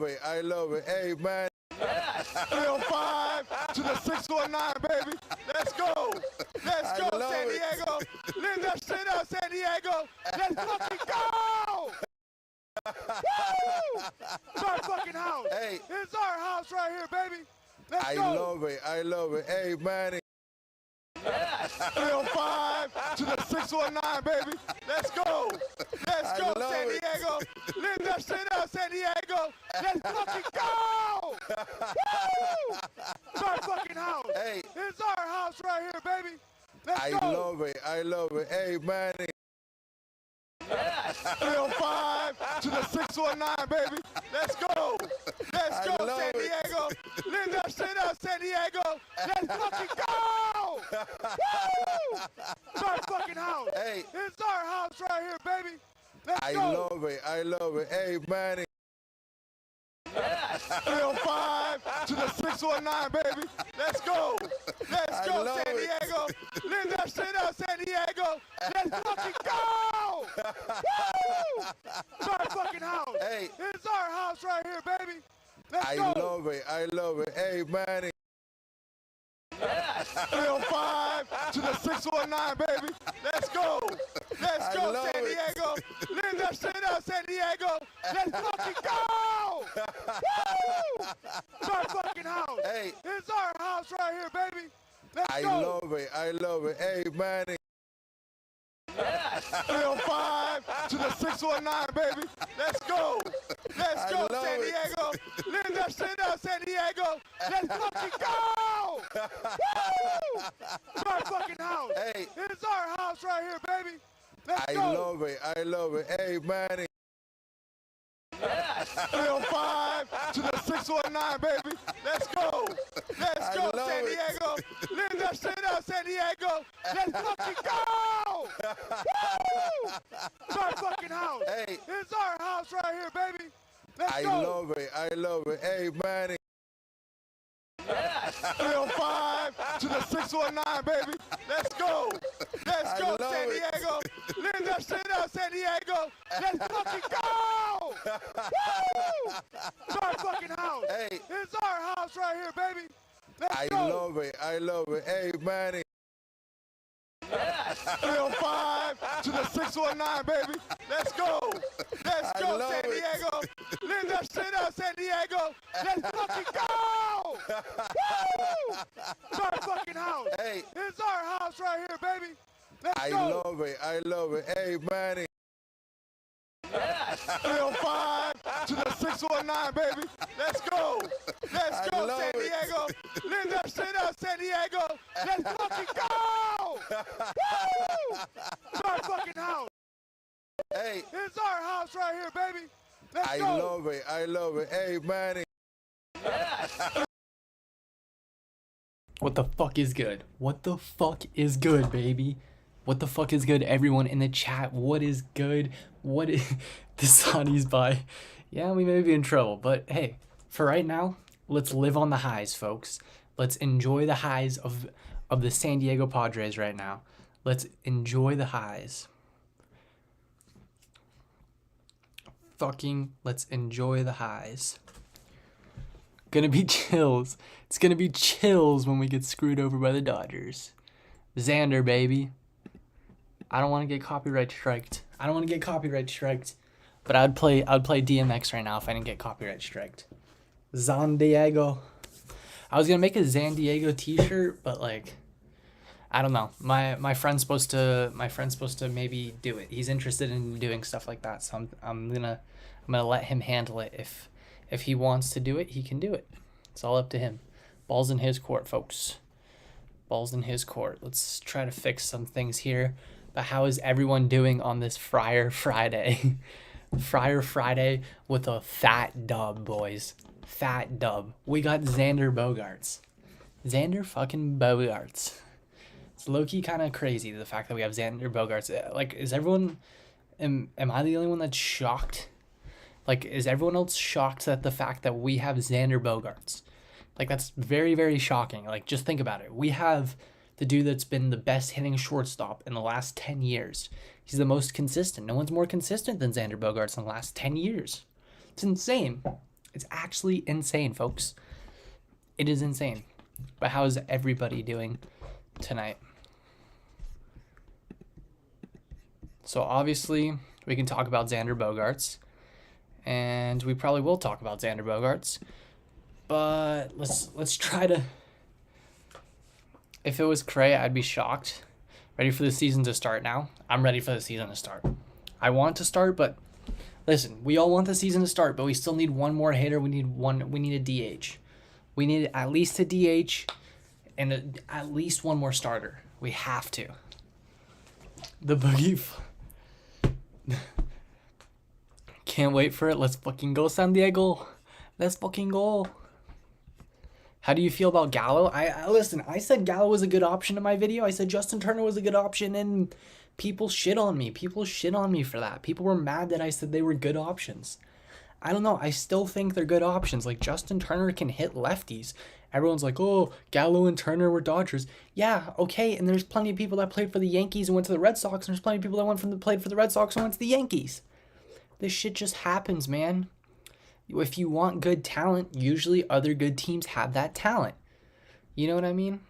it. I love it. Hey, man. Yes. 305 to the 619, baby. Let's go. Let's go, San Diego. Live that shit up, San Diego. Let's fucking go. Woo! It's our fucking house. Hey. It's our house right here, baby. Let's go. I love it. I love it. Hey, Manny. Yes. 305 to the 619, baby. Let's go. Let's go, San Diego. Live that shit up, San Diego. Let's fucking go. Woo! It's our fucking house. Hey. It's our house right here, baby. Let's go. I love it. I love it. Hey, Manny. Yes. 305 to the 619, baby. Let's go. Let's go, San Diego. Live that shit up, San Diego. Let's fucking go. Woo! It's our fucking house. Hey. It's our house right here, baby. Let's I go. love it. I love it. Hey, Manny. Yes. 305 to the 619, baby. Let's go. Let's go, San Diego. Live that shit up, San Diego. Let's fucking go. Woo! It's our fucking house. Hey. It's our house right here, baby. Let's go. I love it. I love it. Hey, Manny. Yes. 305 to the 619, baby. Let's go. Let's go, San Diego. Live that shit up, San Diego. Let's fucking go. Woo! It's our fucking house. Hey. It's our house right here, baby. Let's I go. love it. I love it. Hey, Manny. Yes. 305 to the 619, baby. Let's go. Let's go, San Diego. Live that shit up, San Diego. Let's fucking go. Woo! It's our fucking house. Hey. It's our house right here, baby. Let's I go. love it. I love it. Hey, Manny. Yes. 305 to the 619, baby. Let's go. Let's go, San Diego. Live that shit up, San Diego. Let's fucking go. Woo! It's our fucking house. Hey. It's our house right here, baby. Let's I go. love it. I love it. Hey, Manny. Yes. 305 to the 619, baby. Let's go. Let's go, San Diego. Live that shit up, San Diego. Let's fucking go. Woo! It's our fucking house. Hey. It's our house right here, baby. Let's go. I love it. I love it. Hey, Manny. Yes. 305 to the 619, baby. Let's go. Let's go, San Diego. Live that shit up, San Diego. Let's fucking go. Woo! It's our fucking house. Hey. It's our house right here, baby. Let's I go. love it. I love it. Hey, Manny. Yes. 305 to the 619, baby. Let's go. Let's go, San Diego. Live that shit up, San Diego. Let's fucking go. Woo! It's our fucking house. Hey. It's our house right here, baby. Let's I go. love it. I love it. Hey, Manny. Yes. What the fuck is good? What the fuck is good, baby? What the fuck is good, everyone in the chat? What is good? What is... The Sonny's by. Yeah, we may be in trouble, but hey, for right now, let's live on the highs, folks. Let's enjoy the highs of the San Diego Padres right now. Let's enjoy the highs. Fucking let's enjoy the highs. Gonna be chills. It's gonna be chills when we get screwed over by the Dodgers. Xander, baby. I don't want to get copyright striked. But I'd play DMX right now if I didn't get copyright striked. San Diego. I was gonna make a San Diego t-shirt, but like, I don't know. My friend's supposed to maybe do it. He's interested in doing stuff like that, so I'm gonna let him handle it. If he wants to do it, he can do it. It's all up to him. Ball's in his court, folks. Ball's in his court. Let's try to fix some things here. But how is everyone doing on this Friar Friday? Friar Friday with a fat dub, boys. Fat dub. We got Xander Bogaerts. Xander fucking Bogaerts. It's low-key kind of crazy, the fact that we have Xander Bogaerts. Like, is everyone... Am I the only one that's shocked? Like, is everyone else shocked at the fact that we have Xander Bogaerts? Like, that's very, very shocking. Like, just think about it. We have the dude that's been the best hitting shortstop in the last 10 years. He's the most consistent. No one's more consistent than Xander Bogaerts in the last 10 years. It's insane. It's actually insane, folks. It is insane. But how is everybody doing tonight? So obviously, we can talk about Xander Bogaerts. And we probably will talk about Xander Bogaerts. But let's try to... If it was Cray, I'd be shocked. Ready for the season to start now? I'm ready for the season to start. I want to start, but listen, we all want the season to start, but we still need one more hitter. We need a DH. We need at least a DH and at least one more starter. We have to. The boogie. Can't wait for it. Let's fucking go, San Diego. Let's fucking go. How do you feel about Gallo? I listen, I said Gallo was a good option in my video. I said Justin Turner was a good option, and people shit on me. People shit on me for that. People were mad that I said they were good options. I don't know. I still think they're good options. Like, Justin Turner can hit lefties. Everyone's like, oh, Gallo and Turner were Dodgers. Yeah, okay, and there's plenty of people that played for the Yankees and went to the Red Sox, and there's plenty of people that played for the Red Sox and went to the Yankees. This shit just happens, man. If you want good talent, usually other good teams have that talent. You know what I mean?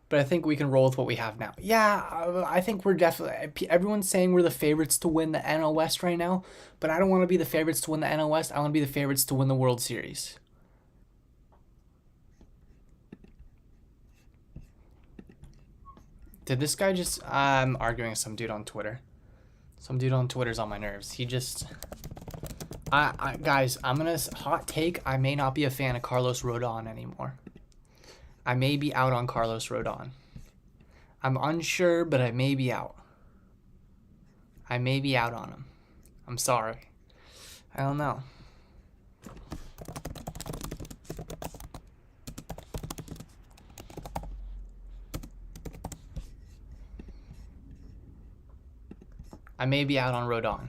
But I think we can roll with what we have now. Yeah, I think we're definitely... Everyone's saying we're the favorites to win the NL West right now, but I don't want to be the favorites to win the NL West. I want to be the favorites to win the World Series. Did this guy just... I'm arguing with some dude on Twitter. Some dude on Twitter's on my nerves. He just... guys, I'm going to hot take. I may not be a fan of Carlos Rodon anymore. I may be out on Carlos Rodon. I'm unsure, but I may be out. I may be out on him. I'm sorry. I don't know. I may be out on Rodon.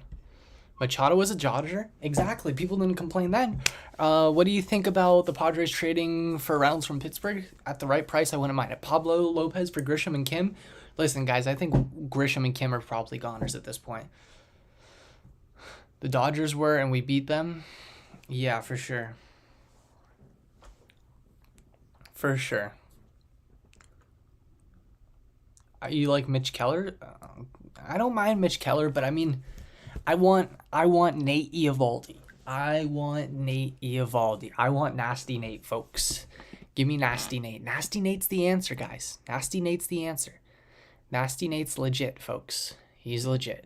Machado was a Dodger? Exactly. People didn't complain then. What do you think about the Padres trading for Reynolds from Pittsburgh? At the right price, I wouldn't mind it. Pablo Lopez for Grisham and Kim? Listen, guys, I think Grisham and Kim are probably goners at this point. The Dodgers were, and we beat them? Yeah, for sure. For sure. You like Mitch Keller? I don't mind Mitch Keller, but I mean... I want Nate Eovaldi. I want Nate Eovaldi. I want Nasty Nate, folks. Give me Nasty Nate. Nasty Nate's the answer, guys. Nasty Nate's the answer. Nasty Nate's legit, folks. He's legit.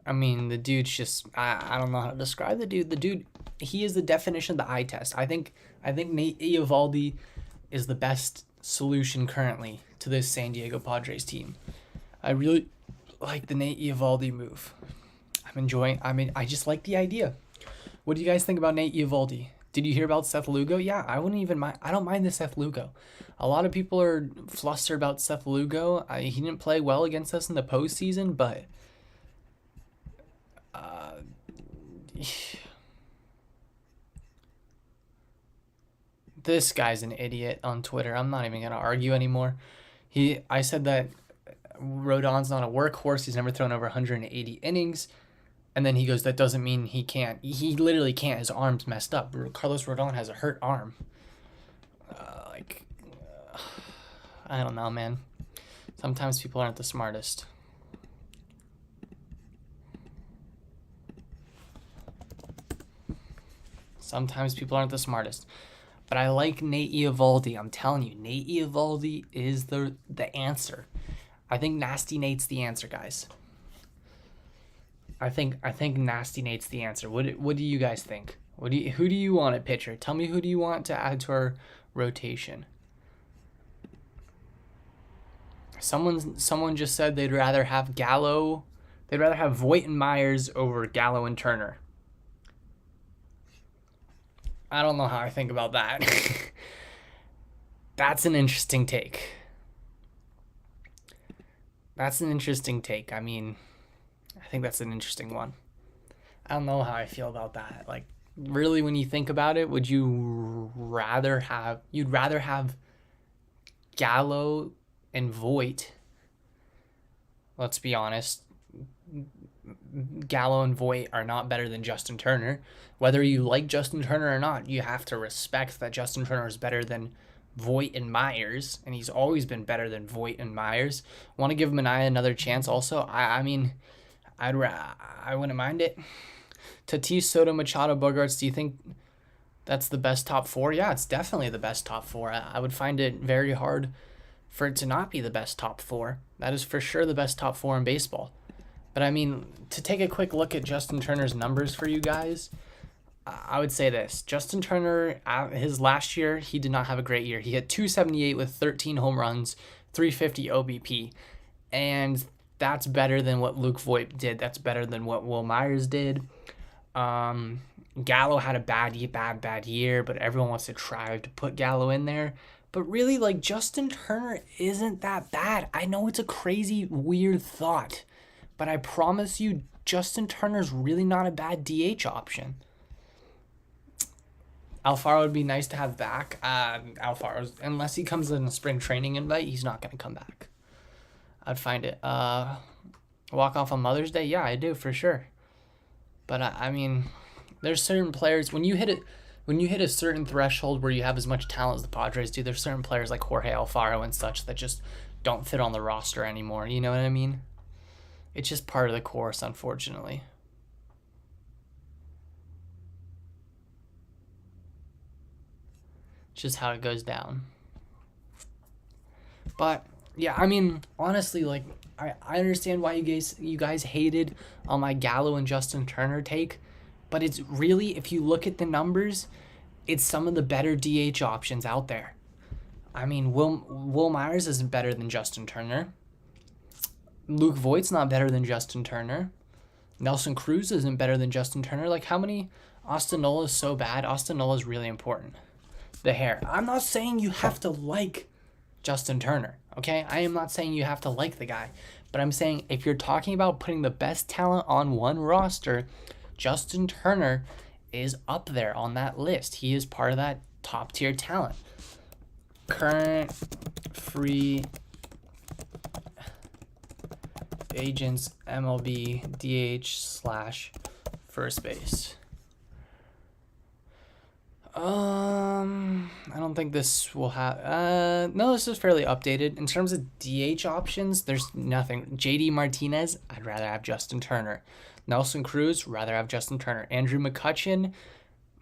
I mean, the dude's just... I don't know how to describe the dude. The dude, he is the definition of the eye test. I think Nate Eovaldi is the best solution currently to this San Diego Padres team. I really... like the Nate Eovaldi move. I just like the idea. What do you guys think about Nate Eovaldi? Did you hear about Seth Lugo? Yeah, I wouldn't even mind. I don't mind the Seth Lugo. A lot of people are flustered about Seth Lugo. He didn't play well against us in the postseason, but this guy's an idiot on Twitter. I'm not even gonna argue anymore. I said that Rodon's not a workhorse. He's never thrown over 180 innings. And then he goes, that doesn't mean he can't. He literally can't. His arm's messed up. Carlos Rodon has a hurt arm. I don't know, man. Sometimes people aren't the smartest. Sometimes people aren't the smartest. But I like Nate Eovaldi. I'm telling you, Nate Eovaldi is the answer. I think Nasty Nate's the answer, guys. I think Nasty Nate's the answer. What do you guys think? Who do you want at pitcher? Tell me, who do you want to add to our rotation? Someone just said they'd rather have Gallo. They'd rather have Voit and Myers over Gallo and Turner. I don't know how I think about that. That's an interesting take. That's an interesting take. I mean, I think that's an interesting one. I don't know how I feel about that. Like, really, when you think about it, would you rather have... You'd rather have Gallo and Voit, let's be honest, Gallo and Voit are not better than Justin Turner. Whether you like Justin Turner or not, you have to respect that Justin Turner is better than Voit and Myers, and he's always been better than Voit and Myers. Want to give Manny another chance also? I mean, I wouldn't mind it. Tatis, Soto, Machado, Bogaerts, do you think that's the best top four? Yeah, it's definitely the best top four. I would find it very hard for it to not be the best top four. That is for sure the best top four in baseball. But I mean, to take a quick look at Justin Turner's numbers for you guys, I would say this. Justin Turner, his last year, he did not have a great year. He hit 278 with 13 home runs, 350 OBP. And that's better than what Luke Voit did. That's better than what Will Myers did. Gallo had a bad year, but everyone wants to try to put Gallo in there. But really, like, Justin Turner isn't that bad. I know it's a crazy, weird thought, but I promise you, Justin Turner's really not a bad DH option. Alfaro would be nice to have back. Alfaro's, unless he comes in a spring training invite, he's not going to come back. I'd find it. Walk off on Mother's Day? Yeah, I do, for sure. But, I mean, there's certain players, when you hit a certain threshold where you have as much talent as the Padres do, there's certain players like Jorge Alfaro and such that just don't fit on the roster anymore. You know what I mean? It's just part of the course, unfortunately. It's just how it goes down. But yeah, I mean, honestly, like, I understand why you guys hated on my Gallo and Justin Turner take, but it's really, if you look at the numbers, it's some of the better DH options out there. I mean, Will Myers isn't better than Justin Turner. Luke Voigt's not better than Justin Turner. Nelson Cruz isn't better than Justin Turner. Like, how many? Austin Nola is so bad. Austin Nola is really important. The hair. I'm not saying you have to like Justin Turner, okay? I am not saying you have to like the guy. But I'm saying if you're talking about putting the best talent on one roster, Justin Turner is up there on that list. He is part of that top-tier talent. Current free agents MLB DH / first base. I don't think this will have. No, this is fairly updated. In terms of DH options, there's nothing. JD Martinez, I'd rather have Justin Turner. Nelson Cruz, rather have Justin Turner. Andrew McCutchen.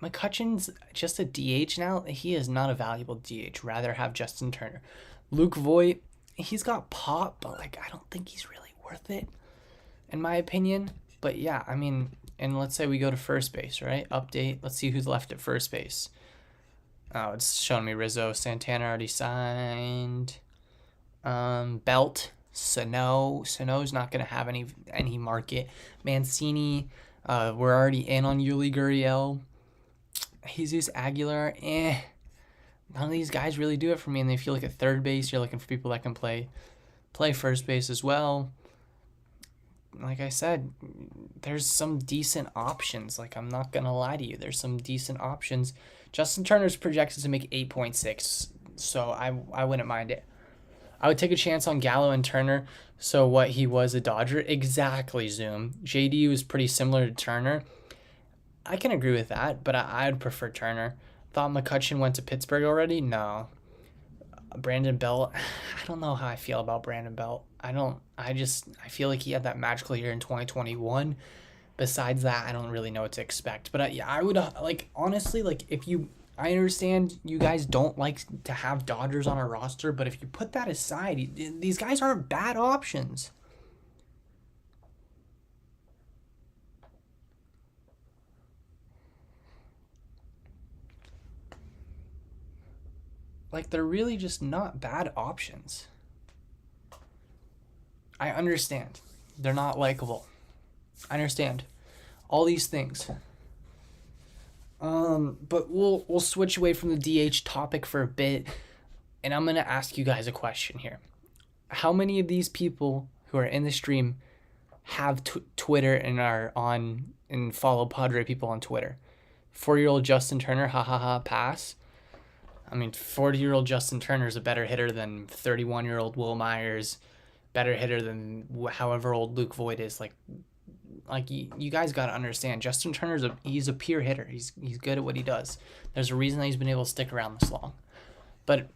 McCutchen's just a DH now. He is not a valuable DH. Rather have Justin Turner. Luke Voit, he's got pop, but like I don't think he's really worth it, in my opinion. But yeah, I mean, and let's say we go to first base, right? Update. Let's see who's left at first base. Oh, it's showing me Rizzo. Santana already signed. Belt. Sano's not going to have any market. Mancini. We're already in on Yuli Gurriel. Jesus Aguilar. None of these guys really do it for me. And if you look at third base, you're looking for people that can play first base as well. Like I said, there's some decent options. Like, I'm not going to lie to you. There's some decent options. Justin Turner's projected to make 8.6, so I wouldn't mind it. I would take a chance on Gallo and Turner. So what, he was a Dodger? Exactly, Zoom. JD was pretty similar to Turner. I can agree with that, but I'd prefer Turner. Thought McCutchen went to Pittsburgh already? No. Brandon Belt, I don't know how I feel about Brandon Belt. I feel like he had that magical year in 2021. Besides that, I don't really know what to expect. But I would, honestly, I understand you guys don't like to have Dodgers on a roster, but if you put that aside, these guys aren't bad options. Like, they're really just not bad options. I understand. They're not likable. I understand. All these things. But we'll switch away from the DH topic for a bit, and I'm going to ask you guys a question here. How many of these people who are in the stream have Twitter and are on and follow Padre people on Twitter? 4-year-old Justin Turner, pass. I mean, 40-year-old Justin Turner is a better hitter than 31-year-old Will Myers, better hitter than however old Luke Voit is. Like, like you guys got to understand, Justin Turner's he's a pure hitter. He's good at what he does. There's a reason that he's been able to stick around this long. But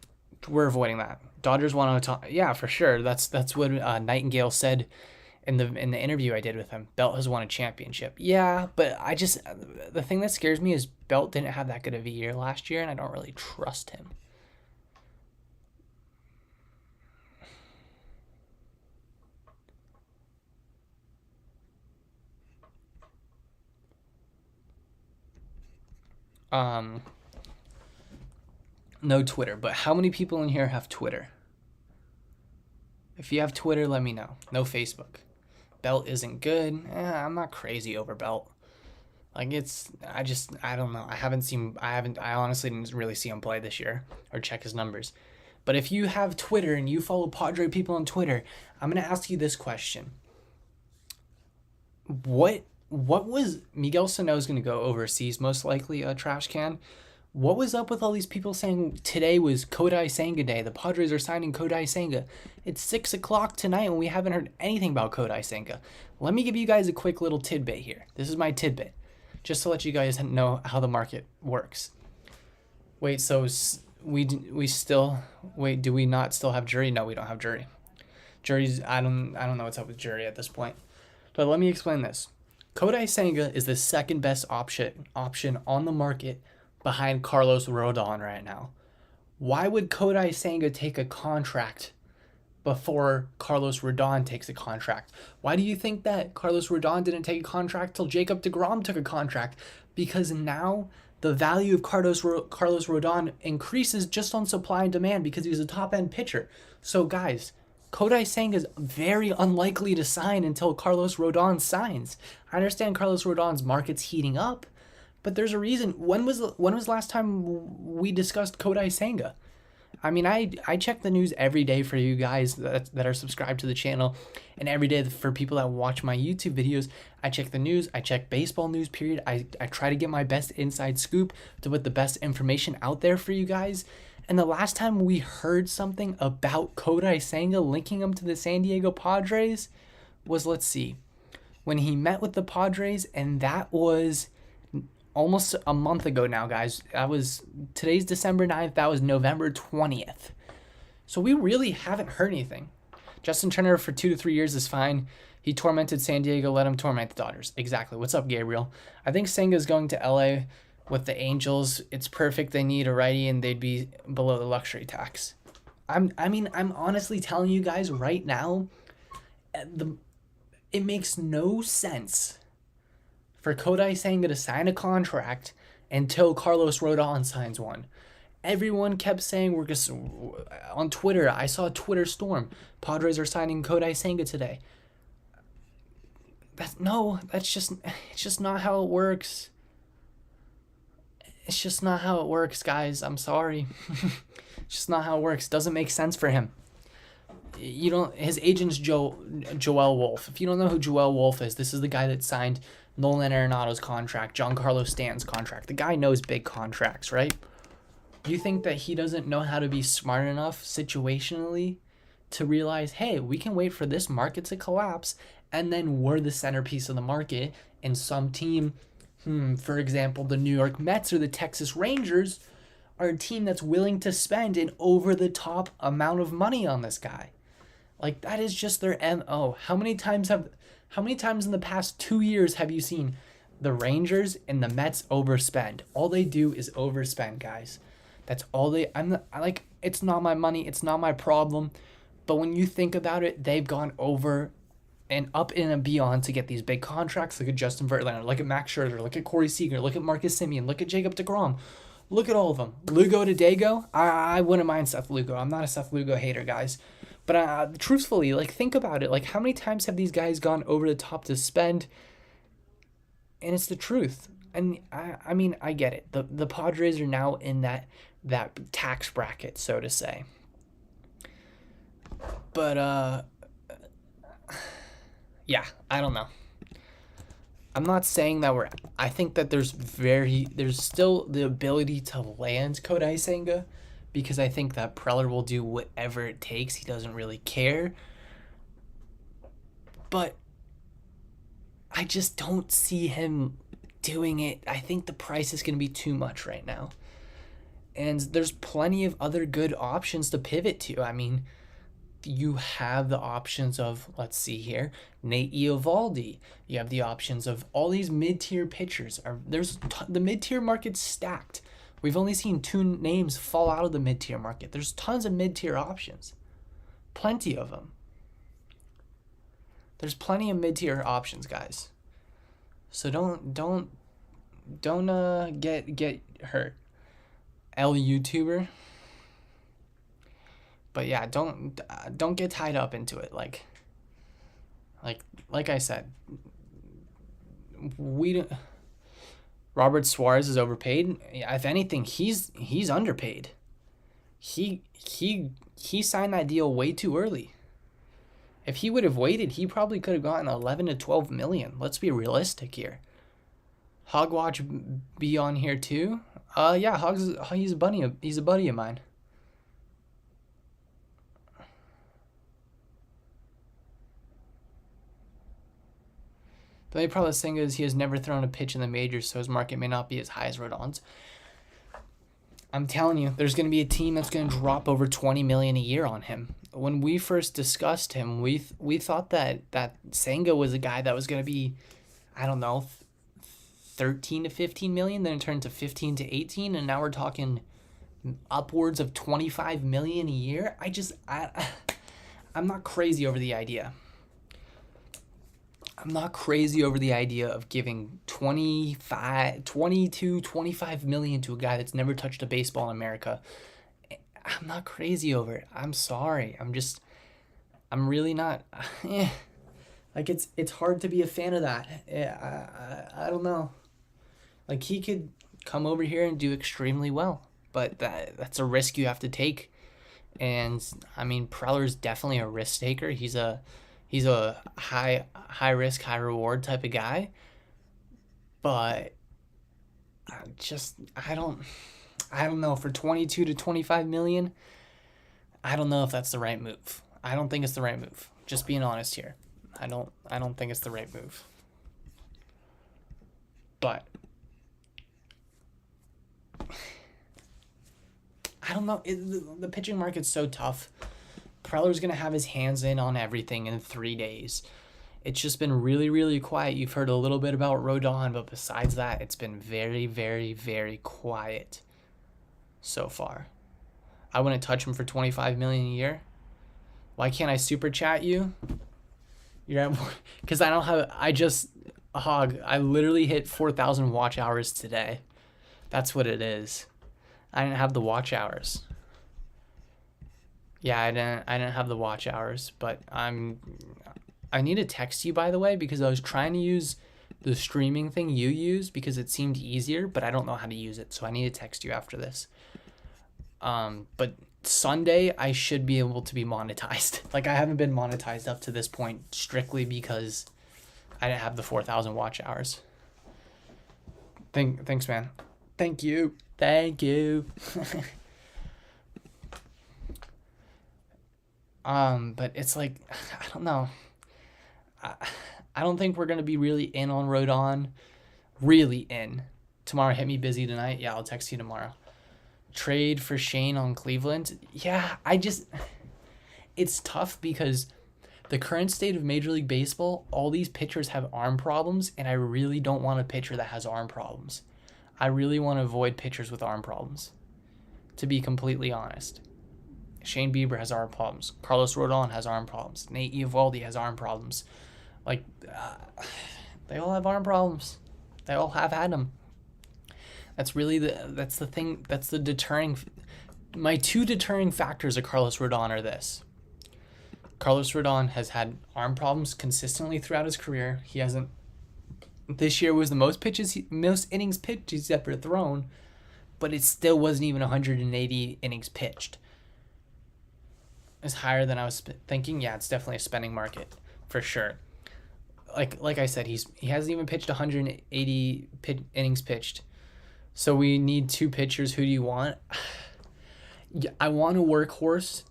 we're avoiding that. Dodgers want to talk. Yeah, for sure. That's what Nightingale said in the interview I did with him. Belt has won a championship. Yeah, but the thing that scares me is Belt didn't have that good of a year last year, and I don't really trust him. No Twitter, but how many people in here have Twitter? If you have Twitter, let me know. No Facebook. Belt isn't good. I'm not crazy over Belt. Like I don't know. I honestly didn't really see him play this year or check his numbers. But if you have Twitter and you follow Padre people on Twitter, I'm going to ask you this question. What was Miguel Sano's going to go overseas, most likely a trash can? What was up with all these people saying today was Kodai Sanga day? The Padres are signing Kodai Sanga. It's 6 o'clock tonight and we haven't heard anything about Kodai Sanga. Let me give you guys a quick little tidbit here. This is my tidbit, just to let you guys know how the market works. Wait, so do we not still have jury? No, we don't have jury. Jury's, I don't know what's up with jury at this point. But let me explain this. Kodai Sanga is the second best option on the market behind Carlos Rodon right now. Why would Kodai Sanga take a contract before Carlos Rodon takes a contract? Why do you think that Carlos Rodon didn't take a contract till Jacob deGrom took a contract? Because now the value of Carlos Rodon increases just on supply and demand because he's a top-end pitcher. So guys, Kodai Sanga is very unlikely to sign until Carlos Rodon signs. I understand Carlos Rodon's market's heating up, but there's a reason. When was last time we discussed Kodai Sanga? I mean, I check the news every day for you guys that are subscribed to the channel, and every day for people that watch my YouTube videos. I check the news. I check baseball news, period. I try to get my best inside scoop to put the best information out there for you guys. And the last time we heard something about Kodai Sanga linking him to the San Diego Padres was, let's see, when he met with the Padres, and that was almost a month ago now, guys. Today's December 9th. That was November 20th. So we really haven't heard anything. Justin Turner for 2 to 3 years is fine. He tormented San Diego. Let him torment the Dodgers. Exactly. What's up, Gabriel? I think Senga is going to LA with the Angels. It's perfect. They need a righty and they'd be below the luxury tax. I'm honestly telling you guys right now, it makes no sense for Kodai Sanga to sign a contract until Carlos Rodon signs one. Everyone kept saying we're just on Twitter. I saw a Twitter storm. Padres are signing Kodai Sanga today. It's just not how it works. It's just not how it works, guys. I'm sorry. It's just not how it works. Doesn't make sense for him. His agent's Joel Wolf. If you don't know who Joel Wolf is, this is the guy that signed Nolan Arenado's contract, Giancarlo Stanton's contract. The guy knows big contracts, right? You think that he doesn't know how to be smart enough situationally to realize, hey, we can wait for this market to collapse, and then we're the centerpiece of the market, and some team, for example, the New York Mets or the Texas Rangers, are a team that's willing to spend an over-the-top amount of money on this guy. Like, that is just their MO. How many times in the past 2 years have you seen the Rangers and the Mets overspend? All they do is overspend, guys. That's all it's not my money, it's not my problem. But when you think about it, they've gone over and up and beyond to get these big contracts. Look at Justin Verlander, look at Max Scherzer, look at Corey Seager, look at Marcus Semien, look at Jacob deGrom. Look at all of them. Lugo to Dago, I wouldn't mind Seth Lugo. I'm not a Seth Lugo hater, guys. But truthfully, think about it. How many times have these guys gone over the top to spend? And it's the truth. And I mean, I get it. The Padres are now in that tax bracket, so to say. But yeah, I don't know. I'm not saying that I think that there's still the ability to land Kodai Sanga, because I think that Preller will do whatever it takes. He doesn't really care. But I just don't see him doing it. I think the price is going to be too much right now. And there's plenty of other good options to pivot to. I mean, you have the options of, let's see here, Nate Eovaldi. You have the options of all these mid-tier pitchers. The mid-tier market's stacked. We've only seen 2 names fall out of the mid-tier market. There's tons of mid-tier options. Plenty of them. There's plenty of mid-tier options, guys. So don't get hurt. YouTuber. But yeah, don't get tied up into it. Like I said, Robert Suarez is overpaid. If anything, he's underpaid. He signed that deal way too early. If he would have waited, he probably could have gotten 11 to 12 million. Let's be realistic here. Hogwatch be on here too. Yeah, he's a buddy of mine. The only problem with Sanga is he has never thrown a pitch in the majors, so his market may not be as high as Rodon's. I'm telling you, there's going to be a team that's going to drop over 20 million a year on him. When we first discussed him, we thought that Sanga was a guy that was going to be, I don't know, 13 to 15 million, then it turned to 15 to 18, and now we're talking upwards of 25 million a year. I'm not crazy over the idea. I'm not crazy over the idea of giving 25 million to a guy that's never touched a baseball in America. I'm not crazy over it. I'm sorry. I'm really not. Like, it's hard to be a fan of that. I don't know. Like, he could come over here and do extremely well, but that's a risk you have to take. And I mean, Preller's definitely a risk taker. He's a high risk, high reward type of guy. But I don't know, for 22 to 25 million, I don't know if that's the right move. I don't think it's the right move. Just being honest here. I don't think it's the right move. But I don't know. The pitching market's so tough. Preller's going to have his hands in on everything in 3 days. It's just been really, really quiet. You've heard a little bit about Rodon, but besides that, it's been very, very, very quiet so far. I wouldn't touch him for 25 million a year. Why can't I super chat you? Because I literally hit 4,000 watch hours today. That's what it is. I didn't have the watch hours. Yeah, I didn't have the watch hours, but I need to text you, by the way, because I was trying to use the streaming thing you use because it seemed easier, but I don't know how to use it, so I need to text you after this. But Sunday I should be able to be monetized. Like, I haven't been monetized up to this point strictly because I didn't have the 4,000 watch hours. Thanks, man. Thank you. But it's like, I don't know. I don't think we're going to be really in on Rodon. Really in. Tomorrow, hit me busy tonight. Yeah, I'll text you tomorrow. Trade for Shane on Cleveland. Yeah, it's tough because the current state of Major League Baseball, all these pitchers have arm problems, and I really don't want a pitcher that has arm problems. I really want to avoid pitchers with arm problems, to be completely honest. Shane Bieber has arm problems. Carlos Rodon has arm problems. Nate Eovaldi has arm problems. Like, they all have arm problems. They all have had them. That's the thing. That's the deterring. My 2 deterring factors of Carlos Rodon are this. Carlos Rodon has had arm problems consistently throughout his career. He hasn't. This year was the most innings pitched he's ever thrown, but it still wasn't even 180 innings pitched. It's higher than I was thinking. Yeah, it's definitely a spending market for sure. Like I said, he hasn't even pitched 180 innings pitched. So we need 2 pitchers. Who do you want? I want a workhorse.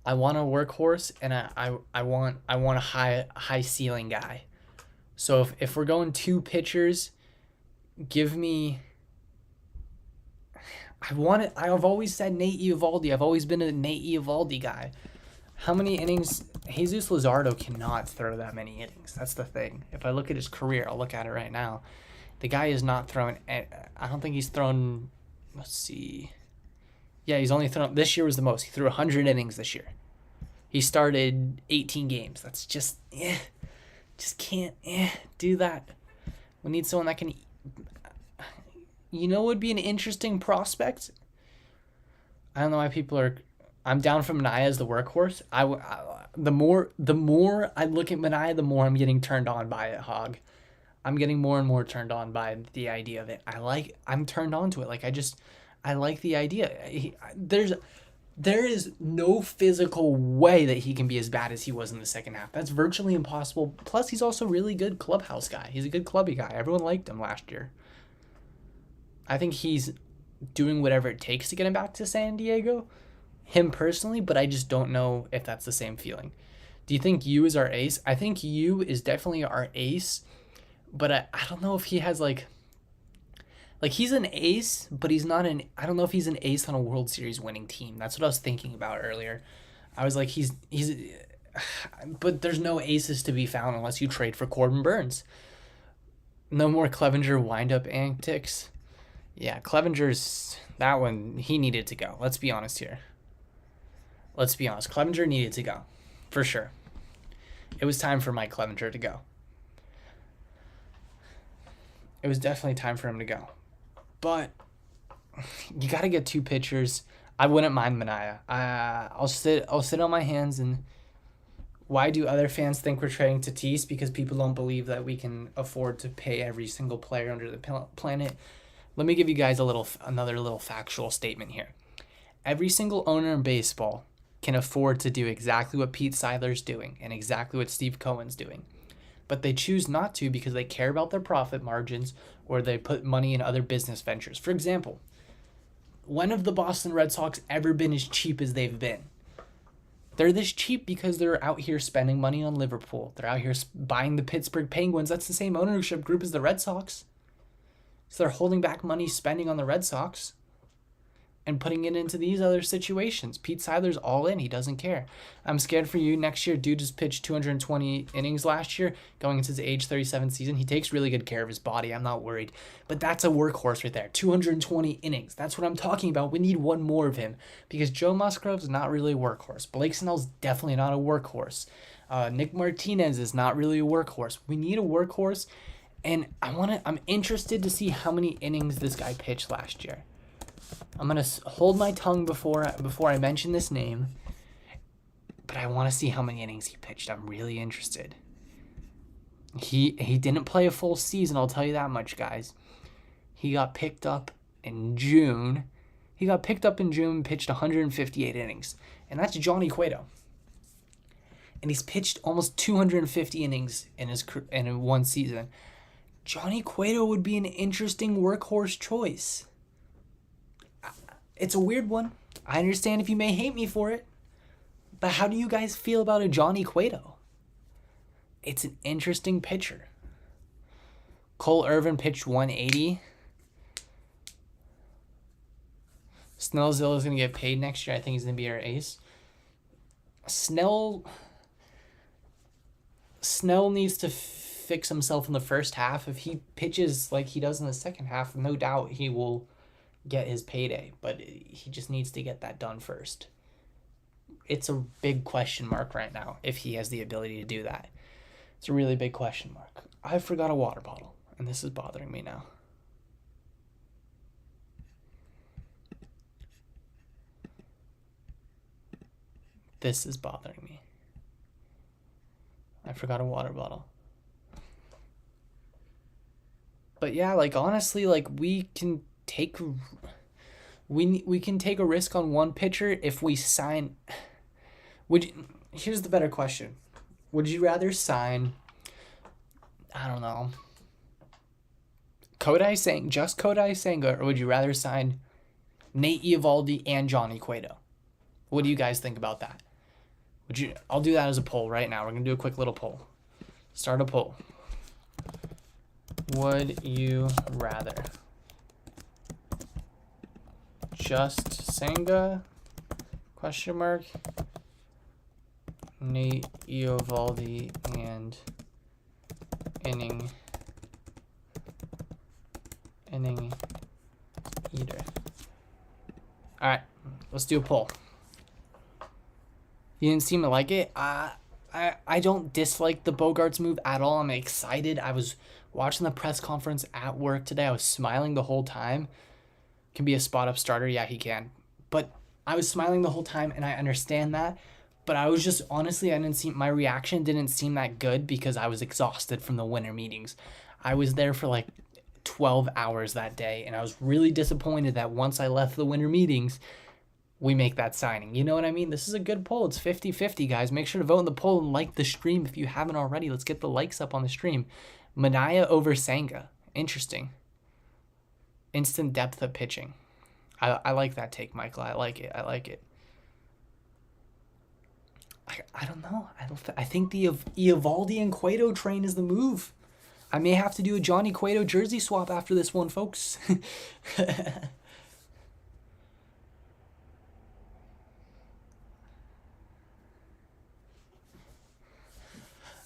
And I want a high ceiling guy. So if we're going 2 pitchers, give me. I've always said Nate Eovaldi. I've always been a Nate Eovaldi guy. How many innings? Jesus Luzardo cannot throw that many innings. That's the thing. If I look at his career, I'll look at it right now. The guy is not throwing. I don't think he's thrown. Let's see. Yeah, he's only thrown. This year was the most. He threw 100 innings this year. He started 18 games. That's just can't do that. We need someone that can. You know, what would be an interesting prospect. I don't know why people are. I'm down for Manny as the workhorse. The more I look at Manny, the more I'm getting turned on by it, Hog. I'm getting more and more turned on by the idea of it. I'm turned on to it. Like, I like the idea. There is no physical way that he can be as bad as he was in the second half. That's virtually impossible. Plus, he's also a really good clubhouse guy. He's a good clubby guy. Everyone liked him last year. I think he's doing whatever it takes to get him back to San Diego, him personally, but I just don't know if that's the same feeling. Do you think Yu is our ace? I think Yu is definitely our ace, but I don't know if he has like he's an ace, but he's not I don't know if he's an ace on a World Series winning team. That's what I was thinking about earlier. I was like, but there's no aces to be found unless you trade for Corbin Burns. No more Clevenger wind-up antics. Yeah, Clevenger's, that one, he needed to go. Let's be honest here. Let's be honest. Clevenger needed to go, for sure. It was time for Mike Clevenger to go. It was definitely time for him to go. But you got to get 2 pitchers. I wouldn't mind Manny. I'll sit on my hands. And why do other fans think we're trading Tatis? Because people don't believe that we can afford to pay every single player under the planet. Let me give you guys another little factual statement here. Every single owner in baseball can afford to do exactly what Pete Seidler's doing and exactly what Steve Cohen's doing. But they choose not to because they care about their profit margins or they put money in other business ventures. For example, when have the Boston Red Sox ever been as cheap as they've been? They're this cheap because they're out here spending money on Liverpool. They're out here buying the Pittsburgh Penguins. That's the same ownership group as the Red Sox. So they're holding back money spending on the Red Sox and putting it into these other situations. Pete Seidler's all in. He doesn't care. I'm scared for you. Next year, dude just pitched 220 innings last year, going into his age 37 season. He takes really good care of his body. I'm not worried. But that's a workhorse right there. 220 innings. That's what I'm talking about. We need one more of him because Joe Musgrove's not really a workhorse. Blake Snell's definitely not a workhorse. Nick Martinez is not really a workhorse. We need a workhorse. And I'm interested to see how many innings this guy pitched last year. I'm going to hold my tongue before I mention this name, but I want to see how many innings he pitched. I'm really interested. He didn't play a full season, I'll tell you that much, guys. He got picked up in June. And pitched 158 innings, and that's Johnny Cueto. And he's pitched almost 250 innings in one season. Johnny Cueto would be an interesting workhorse choice. It's a weird one. I understand if you may hate me for it. But how do you guys feel about a Johnny Cueto? It's an interesting pitcher. Cole Irvin pitched 180. Snellzilla's going to get paid next year. I think he's going to be our ace. Snell needs to fix himself in the first half. If he pitches like he does in the second half, no doubt he will get his payday, but he just needs to get that done first. It's a big question mark right now if he has the ability to do that. It's a really big question mark. I forgot a water bottle, and this is bothering me now. This is bothering me. I forgot a water bottle. But yeah, like honestly, like we can take a risk on one pitcher if we sign. Here's the better question. Would you rather sign, I don't know, Kodai Sanga, or would you rather sign Nate Eovaldi and Johnny Cueto? What do you guys think about that? I'll do that as a poll right now. We're going to do a quick little poll. Start a poll. would you rather? Just Sanga? Question mark. Nate Eovaldi and inning eater. All right, let's do a poll. You didn't seem to like it. I don't dislike the Bogaerts move at all. I'm excited. I was watching the press conference at work today. I was smiling the whole time. Can be a spot up starter. Yeah, he can. But I was smiling the whole time, and I understand that. But I was just, honestly, my reaction didn't seem that good because I was exhausted from the winter meetings. I was there for like 12 hours that day, and I was really disappointed that once I left the winter meetings, we make that signing. You know what I mean? This is a good poll. It's 50-50, guys. Make sure to vote in the poll and like the stream if you haven't already. Let's get the likes up on the stream. Manaya over Sanga. Interesting. Instant depth of pitching. I like that take, Michael. I like it. I like it. I don't know. I think the Eovaldi and Cueto train is the move. I may have to do a Johnny Cueto jersey swap after this one, folks.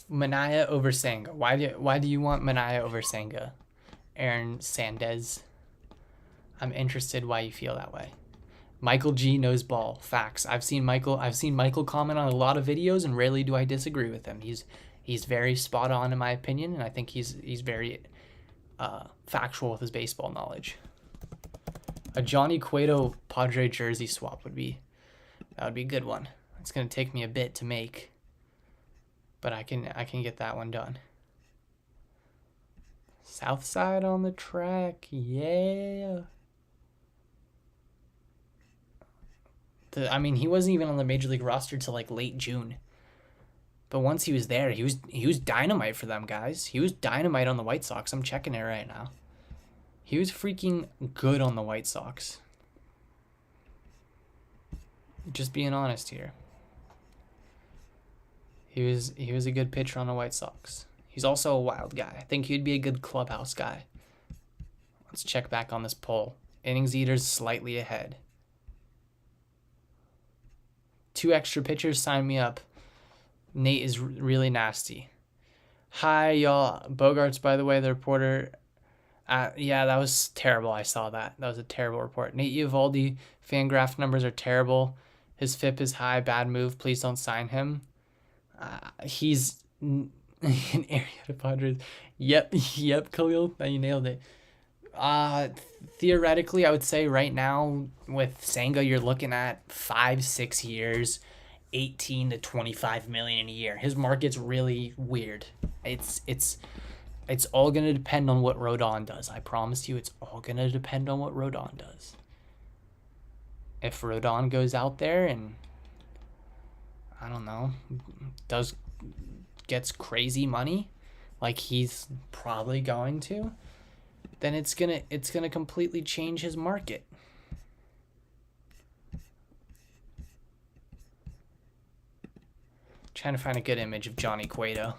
Manaya over Sanga. Why do you want Manaya over Sanga? Aaron Sandez. I'm interested why you feel that way. Michael G knows ball. Facts. I've seen Michael comment on a lot of videos, and rarely do I disagree with him. He's very spot on in my opinion, and I think he's very factual with his baseball knowledge. A Johnny Cueto Padre jersey swap would be a good one. It's gonna take me a bit to make, but I can get that one done. South side on the track, yeah. I mean, he wasn't even on the major league roster till like late June. But once he was there, he was dynamite for them, guys. He was dynamite on the White Sox. I'm checking it right now. He was freaking good on the White Sox. Just being honest here. He was a good pitcher on the White Sox. He's also a wild guy. I think he'd be a good clubhouse guy. Let's check back on this poll. Innings eaters slightly ahead. 2 extra pitchers, sign me up. Nate is really nasty. Hi, y'all. Bogaerts, by the way, the reporter. Yeah, that was terrible. I saw that. That was a terrible report. Nate Eovaldi, Fangraph numbers are terrible. His FIP is high. Bad move. Please don't sign him. He's an area to Padres. Yep, Khalil. You nailed it. Theoretically, I would say right now with Sanga, you're looking at 5-6 years, 18 to 25 million a year. His market's really weird. It's all gonna depend on what Rodon does. I promise you, it's all gonna depend on what Rodon does. If Rodon goes out there and I don't know, gets crazy money, like he's probably going to, then it's gonna completely change his market. Trying to find a good image of Johnny Cueto.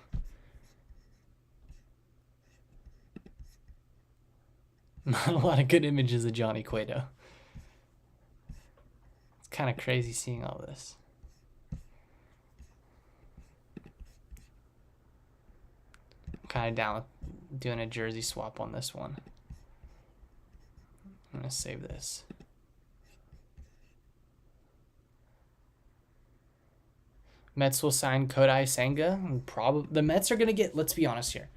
Not a lot of good images of Johnny Cueto. It's kind of crazy seeing all this. I'm kind of down with doing a jersey swap on this one. I'm going to save this. Mets will sign Kodai Sanga. The Mets are going to get, let's be honest here.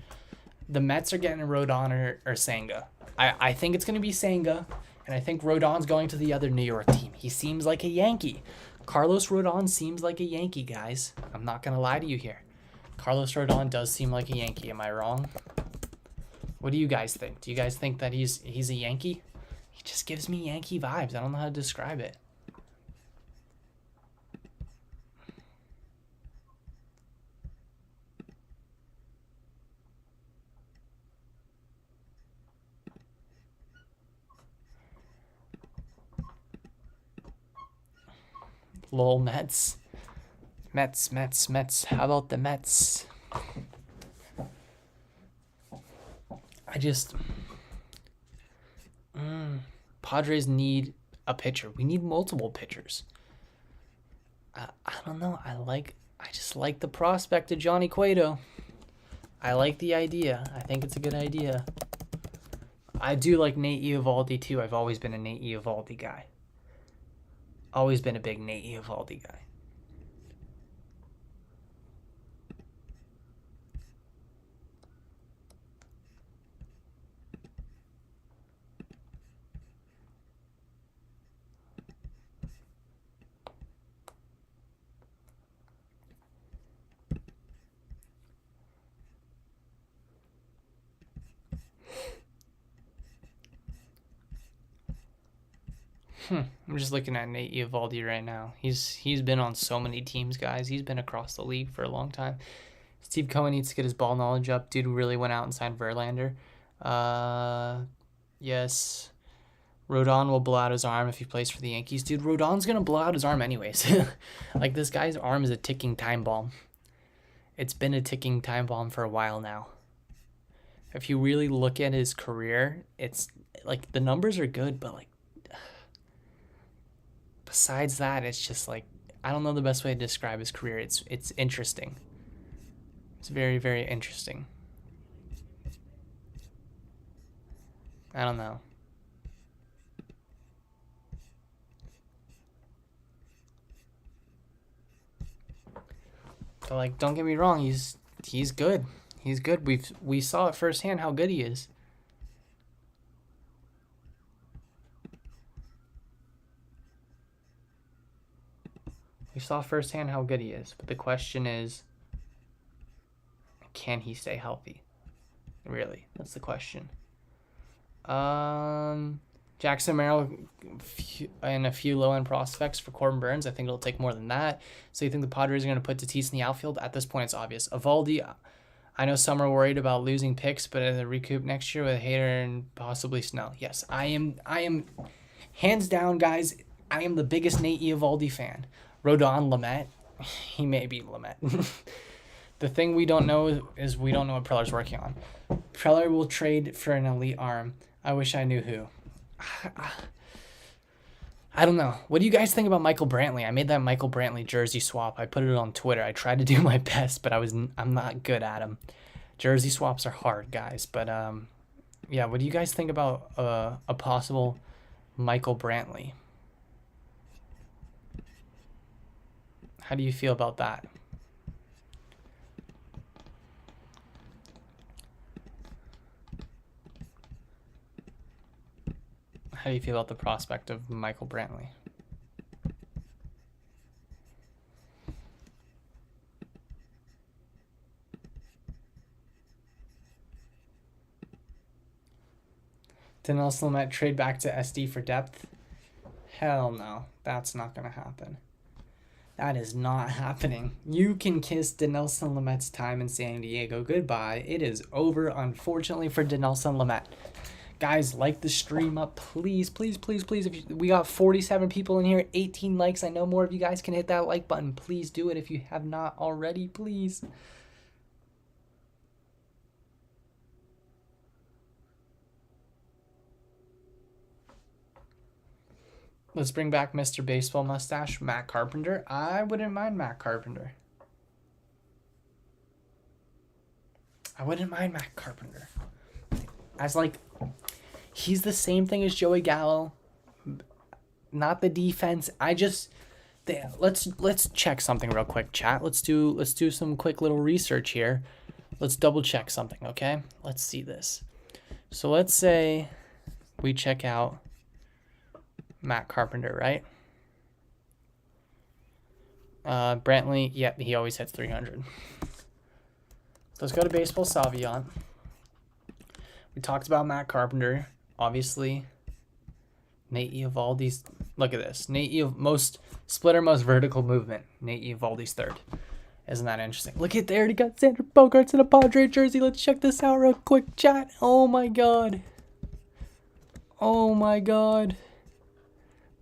The Mets are getting Rodon or Sanga. I think it's going to be Sanga, and I think Rodon's going to the other New York team. He seems like a Yankee. Carlos Rodon seems like a Yankee, guys. I'm not going to lie to you here. Carlos Rodon does seem like a Yankee. Am I wrong? What do you guys think? Do you guys think that he's a Yankee? He just gives me Yankee vibes. I don't know how to describe it. Lol, Mets. Mets. How about the Mets? I just Padres need a pitcher. We need multiple pitchers. I don't know. I just like the prospect of Johnny Cueto. I like the idea. I think it's a good idea. I do like Nate Eovaldi too. I've always been a Nate Eovaldi guy. Always been a big Nate Eovaldi guy. I'm just looking at Nate Eovaldi right now. He's been on so many teams, guys. He's been across the league for a long time. Steve Cohen needs to get his ball knowledge up. Dude really went out and signed Verlander. Yes. Rodon will blow out his arm if he plays for the Yankees. Dude, Rodon's going to blow out his arm anyways. Like, this guy's arm is a ticking time bomb. It's been a ticking time bomb for a while now. If you really look at his career, it's, like, the numbers are good, but, like, besides that, it's just, like, I don't know the best way to describe his career. It's interesting. It's very, very interesting. I don't know. But, like, don't get me wrong, he's good. He's good. We saw it firsthand how good he is. We saw firsthand how good he is. But the question is, can he stay healthy? Really, that's the question. Jackson Merrill and a few low-end prospects for Corbin Burns. I think it'll take more than that. So you think the Padres are going to put Tatis in the outfield? At this point, it's obvious. Eovaldi, I know some are worried about losing picks, but as a recoup next year with Hader and possibly Snell. Yes, I am hands down, guys, I am the biggest Nate Eovaldi fan. Rodon, Lamet, he may be Lamet. The thing we don't know is we don't know what Preller's working on. Preller will trade for an elite arm. I wish I knew who. I don't know. What do you guys think about Michael Brantley? I made that Michael Brantley jersey swap. I put it on Twitter. I tried to do my best, but I'm not good at them. Jersey swaps are hard, guys. But yeah, what do you guys think about a possible Michael Brantley? How do you feel about that? How do you feel about the prospect of Michael Brantley? Dinelson Lamet trade back to SD for depth? Hell no. That's not going to happen. That is not happening. You can kiss Dinelson Lamet's time in San Diego goodbye. It is over, unfortunately, for Dinelson Lamet. Guys, like the stream up, please, please, please, please. We got 47 people in here, 18 likes. I know more of you guys can hit that like button. Please do it if you have not already, please. Let's bring back Mr. Baseball Mustache, Matt Carpenter. I wouldn't mind Matt Carpenter. I wouldn't mind Matt Carpenter. As like, he's the same thing as Joey Gallo. Not the defense. Let's check something real quick, chat. Let's do some quick little research here. Let's double check something, okay? Let's see this. So let's say we check out Matt Carpenter, right? Brantley, yep, he always hits 300. Let's go to Baseball Savant. We talked about Matt Carpenter, obviously. Nate Eovaldi's, look at this. Most vertical movement. Nate Eovaldi's third. Isn't that interesting? Look at there, he got Xander Bogaerts in a Padre jersey. Let's check this out real quick, chat. Oh my god. Oh my god.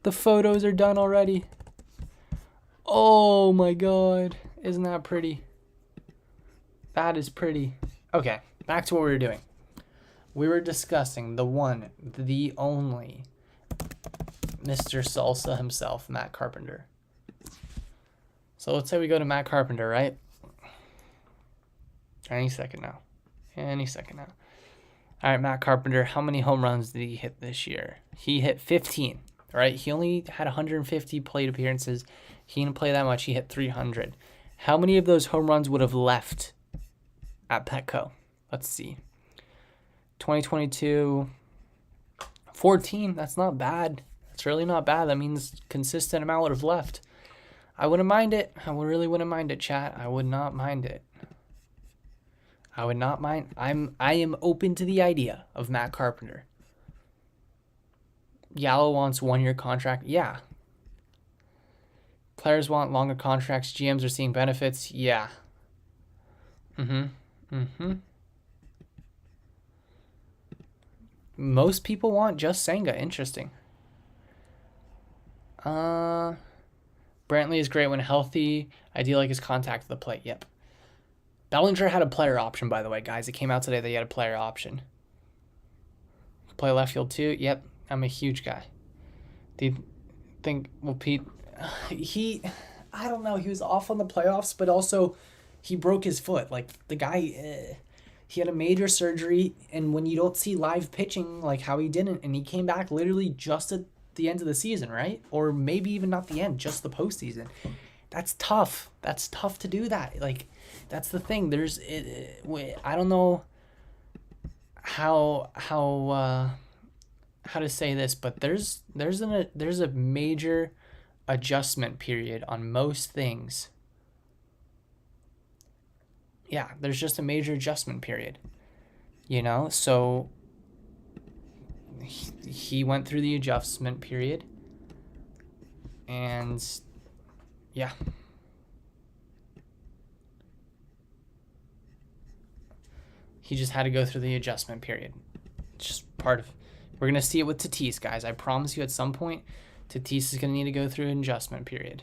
The photos are done already. Oh my god. Isn't that pretty? That is pretty. Okay, back to what we were doing. we were discussing the one, the only Mr. Salsa himself, Matt Carpenter. So let's say we go to Matt Carpenter, right? Any second now. Any second now. All right, Matt Carpenter, how many home runs did he hit this year? He hit 15, right? He only had 150 plate appearances. He didn't play that much. He hit 300. How many of those home runs would have left at Petco? Let's see. 2022, 14. That's not bad. That's really not bad. That means consistent amount would have left. I wouldn't mind it. I really wouldn't mind it, chat. I would not mind it. I would not mind. I am open to the idea of Matt Carpenter. Gallo wants 1-year contract. Yeah. Players want longer contracts. GMs are seeing benefits. Yeah. Most people want just Sanga. Interesting. Brantley is great when healthy. I do like his contact to the plate. Yep. Bellinger had a player option, by the way, guys. It came out today that he had a player option. Play left field too. Yep. I'm a huge guy. Do you think, well, Pete, I don't know. He was off on the playoffs, but also he broke his foot. Like, the guy, he had a major surgery, and when you don't see live pitching, like how he didn't, and he came back literally just at the end of the season, right? Or maybe even not the end, just the postseason. That's tough. That's tough to do that. Like, that's the thing. I don't know how to say this, but there's a major adjustment period on most things. Yeah, there's just a major adjustment period. You know, so he went through the adjustment period, and yeah. He just had to go through the adjustment period. It's just part of... We're going to see it with Tatis, guys. I promise you at some point, Tatis is going to need to go through an adjustment period.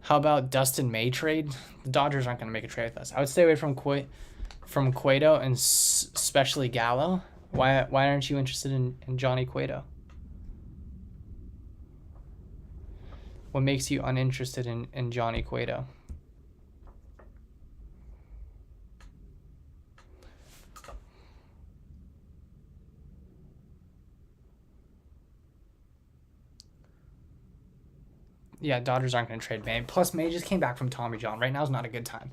How about Dustin May trade? The Dodgers aren't going to make a trade with us. I would stay away from Cueto and especially Gallo. Why aren't you interested in Johnny Cueto? What makes you uninterested in Johnny Cueto? Yeah, Dodgers aren't going to trade May. Plus, May just came back from Tommy John. Right now is not a good time.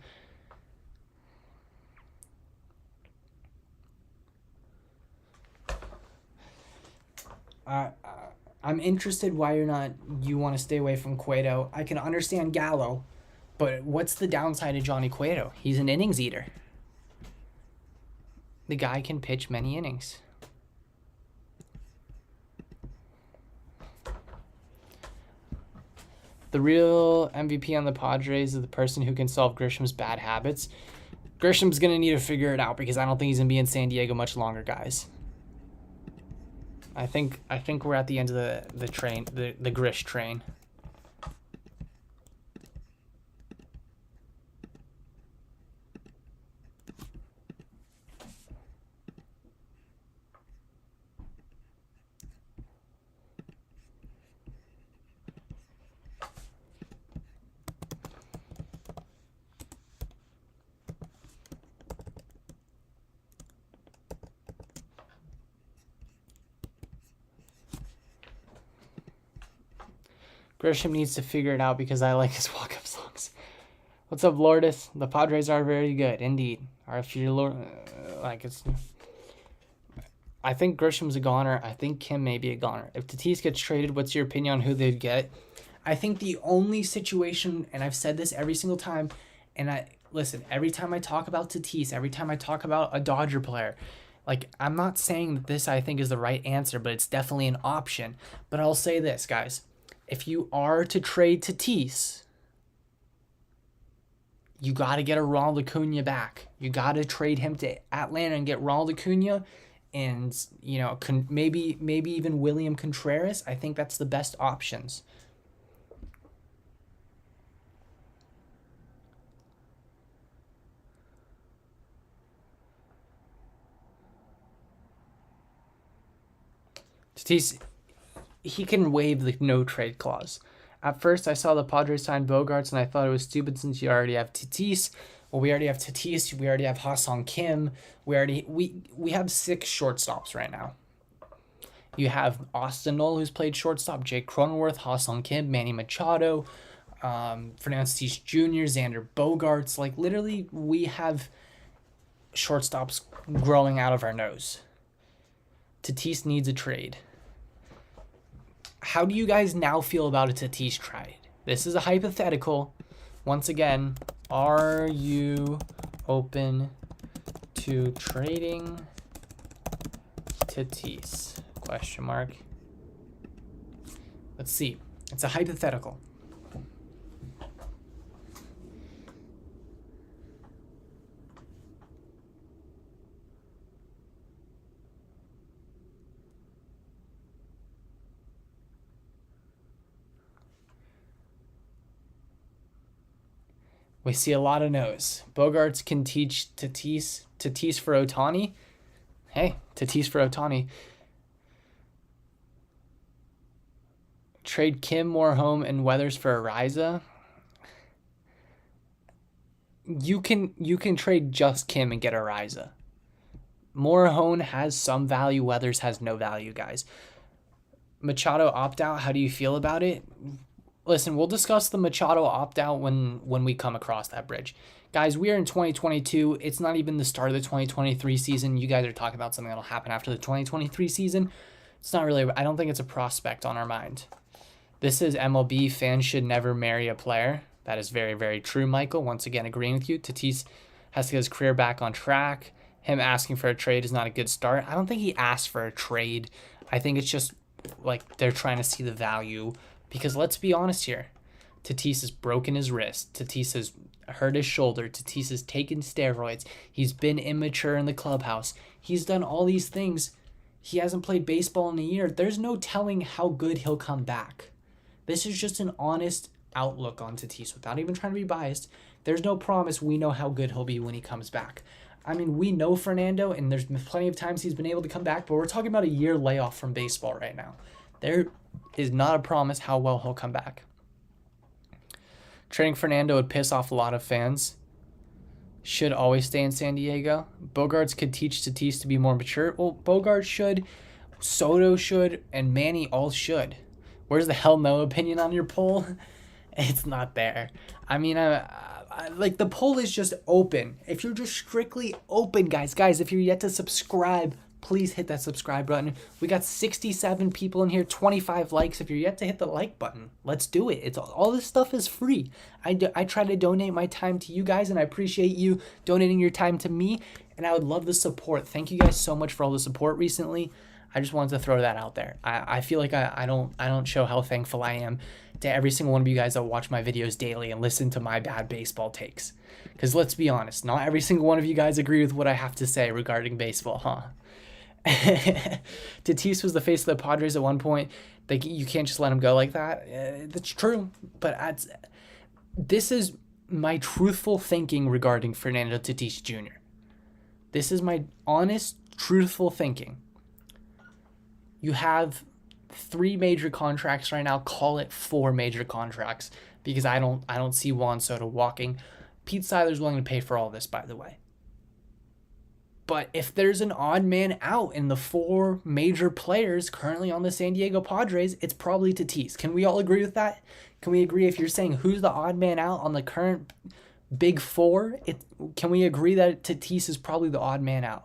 I'm interested why you want to stay away from Cueto. I can understand Gallo, but what's the downside of Johnny Cueto? He's an innings eater. The guy can pitch many innings. The real MVP on the Padres is the person who can solve Grisham's bad habits. Grisham's going to need to figure it out because I don't think he's going to be in San Diego much longer, guys. I think we're at the end of the train, the Grish train. Grisham needs to figure it out because I like his walk-up songs. What's up, Lourdes? The Padres are very good, indeed. Or if you're I think Grisham's a goner. I think Kim may be a goner. If Tatis gets traded, what's your opinion on who they'd get? I think the only situation, and I've said this every single time, and listen, every time I talk about Tatis, every time I talk about a Dodger player, like, I'm not saying that this I think is the right answer, but it's definitely an option. But I'll say this, guys. If you are to trade Tatis, you got to get a Ronald Acuna back. You got to trade him to Atlanta and get Ronald Acuna and, you know, maybe even William Contreras. I think that's the best options. Tatis, he can waive the no trade clause. At first, I saw the Padres sign Bogaerts, and I thought it was stupid since you already have Tatis. Well, we already have Tatis. We already have Ha-Seong Kim. We have 6 shortstops right now. You have Austin Knoll, who's played shortstop, Jake Cronenworth, Ha-Seong Kim, Manny Machado, Fernando Tatis Jr., Xander Bogaerts. Like, literally, we have shortstops growing out of our nose. Tatis needs a trade. How do you guys now feel about a Tatis trade? This is a hypothetical. Once again, are you open to trading Tatis? Question mark. Let's see. It's a hypothetical. We see a lot of no's. Bogaerts can teach Tatis. Tatis for Ohtani. Hey, Tatis for Ohtani. Trade Kim, Moorhome, and Weathers for Ariza. You can trade just Kim and get Ariza. Moorhome has some value. Weathers has no value, guys. Machado opt-out. How do you feel about it? Listen, we'll discuss the Machado opt-out when we come across that bridge. Guys, we are in 2022. It's not even the start of the 2023 season. You guys are talking about something that'll happen after the 2023 season. It's not really, I don't think it's a prospect on our mind. This is MLB. Fans should never marry a player. That is very, very true, Michael. Once again, agreeing with you. Tatis has to get his career back on track. Him asking for a trade is not a good start. I don't think he asked for a trade. I think it's just like they're trying to see the value. Because let's be honest here. Tatis has broken his wrist. Tatis has hurt his shoulder. Tatis has taken steroids. He's been immature in the clubhouse. He's done all these things. He hasn't played baseball in a year. There's no telling how good he'll come back. This is just an honest outlook on Tatis without even trying to be biased. There's no promise we know how good he'll be when he comes back. I mean, we know Fernando, and there's been plenty of times he's been able to come back, but we're talking about a year layoff from baseball right now. There is not a promise how well he'll come back. Trading Fernando would piss off a lot of fans. Should always stay in San Diego. Bogaerts could teach Tatis to be more mature. Well, Bogaerts should, Soto should, and Manny all should. Where's the hell no opinion on your poll? It's not there. I mean, like the poll is just open. If you're just strictly open, guys, if you're yet to subscribe, please hit that subscribe button. We got 67 people in here, 25 likes. If you're yet to hit the like button, let's do it. It's all this stuff is free. I try to donate my time to you guys, and I appreciate you donating your time to me, and I would love the support. Thank you guys so much for all the support recently. I just wanted to throw that out there. I feel like I don't show how thankful I am to every single one of you guys that watch my videos daily and listen to my bad baseball takes. Because let's be honest, not every single one of you guys agree with what I have to say regarding baseball, huh? Tatis was the face of the Padres at one point. You can't just let him go like that. That's true, but this is my truthful thinking regarding Fernando Tatis Jr. This is my honest, truthful thinking. You have 3 major contracts right now. Call it 4 major contracts because I don't see Juan Soto walking. Pete Seiler's willing to pay for all this, by the way. But if there's an odd man out in the 4 major players currently on the San Diego Padres, it's probably Tatis. Can we all agree with that? Can we agree if you're saying who's the odd man out on the current big 4? Can we agree that Tatis is probably the odd man out?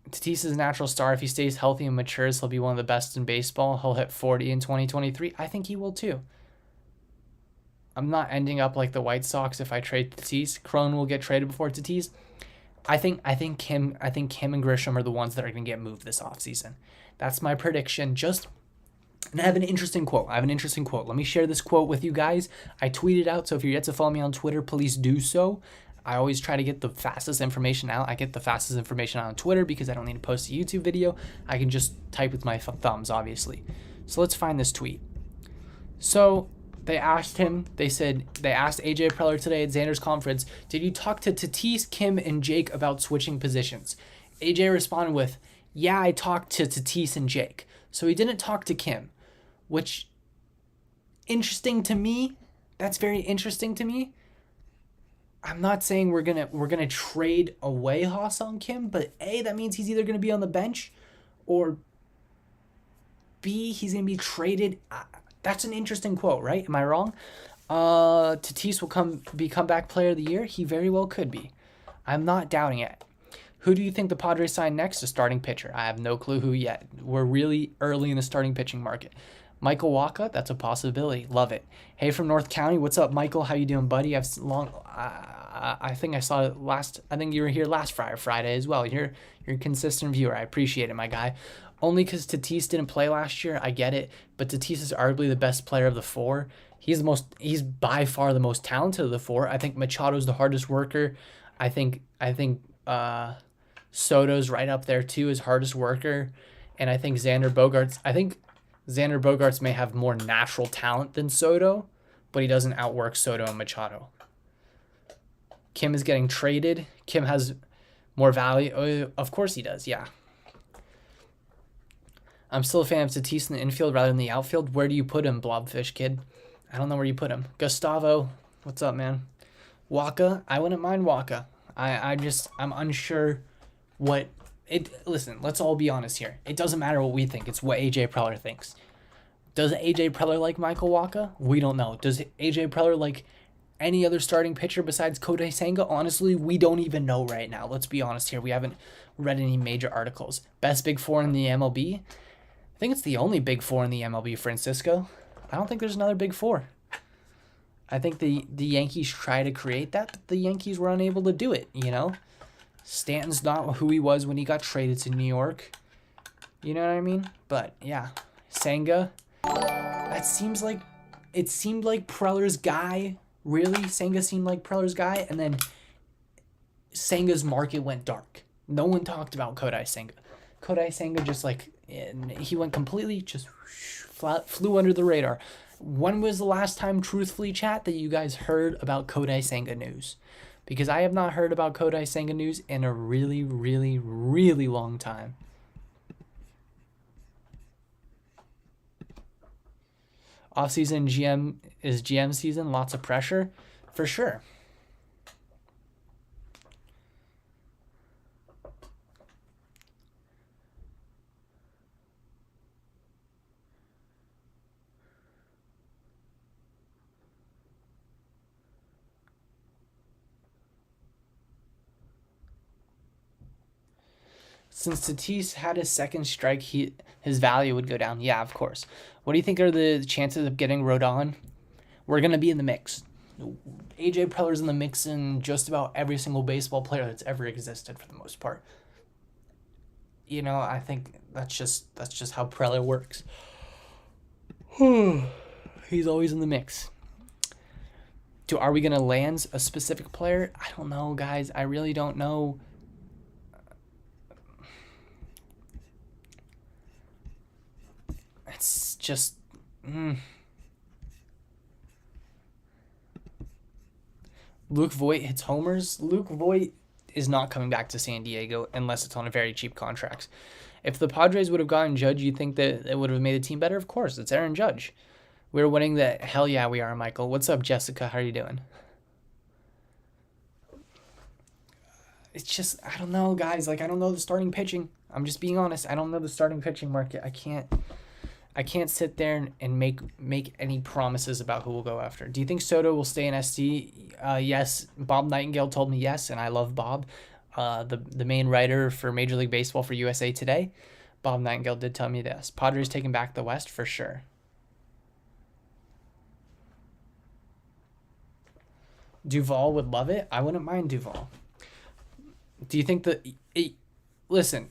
Tatis is a natural star. If he stays healthy and matures, he'll be one of the best in baseball. He'll hit 40 in 2023. I think he will too. I'm not ending up like the White Sox if I trade Tatis. Cron will get traded before Tatis. I think Kim and Grisham are the ones that are going to get moved this offseason. That's my prediction. And I have an interesting quote. Let me share this quote with you guys. I tweeted out, so if you're yet to follow me on Twitter, please do so. I always try to get the fastest information out. I get the fastest information out on Twitter because I don't need to post a YouTube video. I can just type with my thumbs, obviously. So let's find this tweet. So they asked AJ Preller today at Xander's conference, did you talk to Tatis, Kim, and Jake about switching positions? AJ responded with, Yeah, I talked to Tatis and Jake. So he didn't talk to Kim, which interesting to me. That's very interesting to me. I'm not saying we're gonna trade away Ha-Sung Kim, but A, that means he's either gonna be on the bench, or B, he's gonna be traded. That's an interesting quote, right? Am I wrong? Tatis will be comeback player of the year. He very well could be. I'm not doubting it. Who do you think the Padres sign next? A starting pitcher. I have no clue who yet. We're really early in the starting pitching market. Michael Waka, that's a possibility. Love it. Hey, from North County, what's up, Michael? How you doing, buddy? I think I saw it last. I think you were here last Friar Friday as well. You're a consistent viewer. I appreciate it, my guy. Only because Tatis didn't play last year, I get it. But Tatis is arguably the best player of the four. He's by far the most talented of the four. I think Machado's the hardest worker. I think Soto's right up there too as hardest worker, and I think Xander Bogaerts may have more natural talent than Soto, but he doesn't outwork Soto and Machado. Kim is getting traded. Kim has more value. Of course he does, yeah. I'm still a fan of Tatis in the infield rather than the outfield. Where do you put him, Blobfish Kid? I don't know where you put him. Gustavo, what's up, man? Waka, I wouldn't mind Waka. I'm unsure what it. Listen, let's all be honest here. It doesn't matter what we think. It's what AJ Preller thinks. Does AJ Preller like Michael Waka? We don't know. Does AJ Preller like any other starting pitcher besides Kodai Sanga? Honestly, we don't even know right now. Let's be honest here. We haven't read any major articles. Best Big Four in the MLB? I think it's the only Big Four in the MLB, Francisco. I don't think there's another Big Four. I think the Yankees try to create that, but the Yankees were unable to do it, you know? Stanton's not who he was when he got traded to New York. You know what I mean? But, yeah. Sanga, it seemed like Preller's guy. Really? Sanga seemed like Preller's guy, and then Sanga's market went dark. No one talked about Kodai Sanga. Kodai Sanga he went completely, just flew under the radar. When was the last time, truthfully, chat, that you guys heard about Kodai Sanga news? Because I have not heard about Kodai Sanga news in a really, really, really long time. Offseason GM season, lots of pressure, for sure. Since Tatis had his second strike, his value would go down. Yeah, of course. What do you think are the chances of getting Rodon? We're going to be in the mix. AJ Preller's in the mix in just about every single baseball player that's ever existed for the most part. You know, I think that's just how Preller works. He's always in the mix. Are we going to land a specific player? I don't know, guys. I really don't know. It's just... Luke Voit hits homers. Luke Voit is not coming back to San Diego unless it's on a very cheap contract. If the Padres would have gotten Judge, you think that it would have made the team better? Of course, it's Aaron Judge. We're winning the... Hell yeah, we are, Michael. What's up, Jessica? How are you doing? It's just... I don't know, guys. I don't know the starting pitching. I'm just being honest. I don't know the starting pitching market. I can't sit there and make any promises about who we'll go after. Do you think Soto will stay in ST? Yes. Bob Nightingale told me yes, and I love Bob. The main writer for Major League Baseball for USA Today. Bob Nightingale did tell me this. Padres taking back the West for sure. Duvall would love it. I wouldn't mind Duvall. Do you think that... Listen,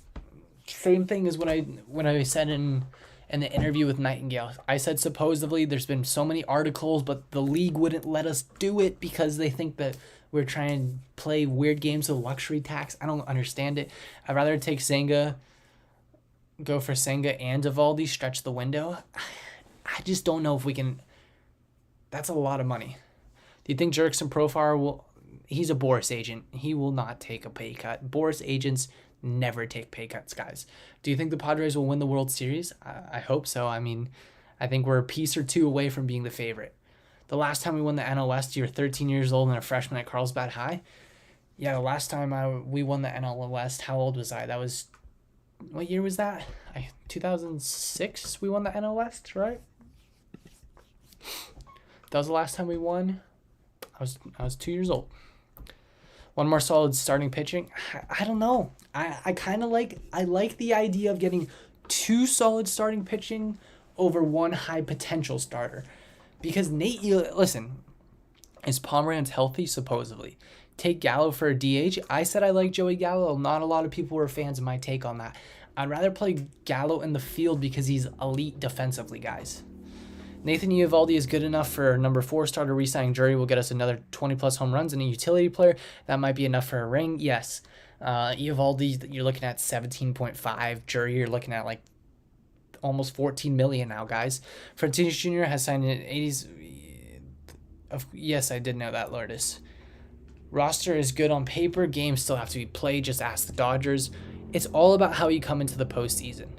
same thing as when I said in the interview with Nightingale. I said supposedly there's been so many articles, but the league wouldn't let us do it because they think that we're trying to play weird games with luxury tax. I don't understand it. I'd rather take Sanga, go for Sanga and Eovaldi, stretch the window. I just don't know if we can. That's a lot of money. Do you think Jurickson Profar will... He's a Boris agent. He will not take a pay cut. Boris agents Never take pay cuts, guys. Do you think the Padres will win the World Series? I hope so. I mean, I think we're a piece or two away from being the favorite. The last time we won the NL West, you were 13 years old and a freshman at Carlsbad High. Yeah, the last time we won the NL West, how old was I? That was, what year was that? 2006 we won the NL West, right? That was the last time we won. I was 2 years old. One more solid starting pitching. I don't know. I kind of like the idea of getting 2 solid starting pitching over 1 high potential starter. Because listen, is Pomeranz healthy? Supposedly. Take Gallo for a DH. I said I like Joey Gallo. Not a lot of people were fans of my take on that. I'd rather play Gallo in the field because he's elite defensively, guys. Nathan Eovaldi is good enough for number 4 starter. Re-signing Jury will get us another 20-plus home runs and a utility player. That might be enough for a ring. Yes. Eovaldi, you're looking at 17.5. Jury, you're looking at like almost 14 million now, guys. Tatis Jr. has signed in 80s. Yes, I did know that, Lourdes. Roster is good on paper. Games still have to be played. Just ask the Dodgers. It's all about how you come into the postseason.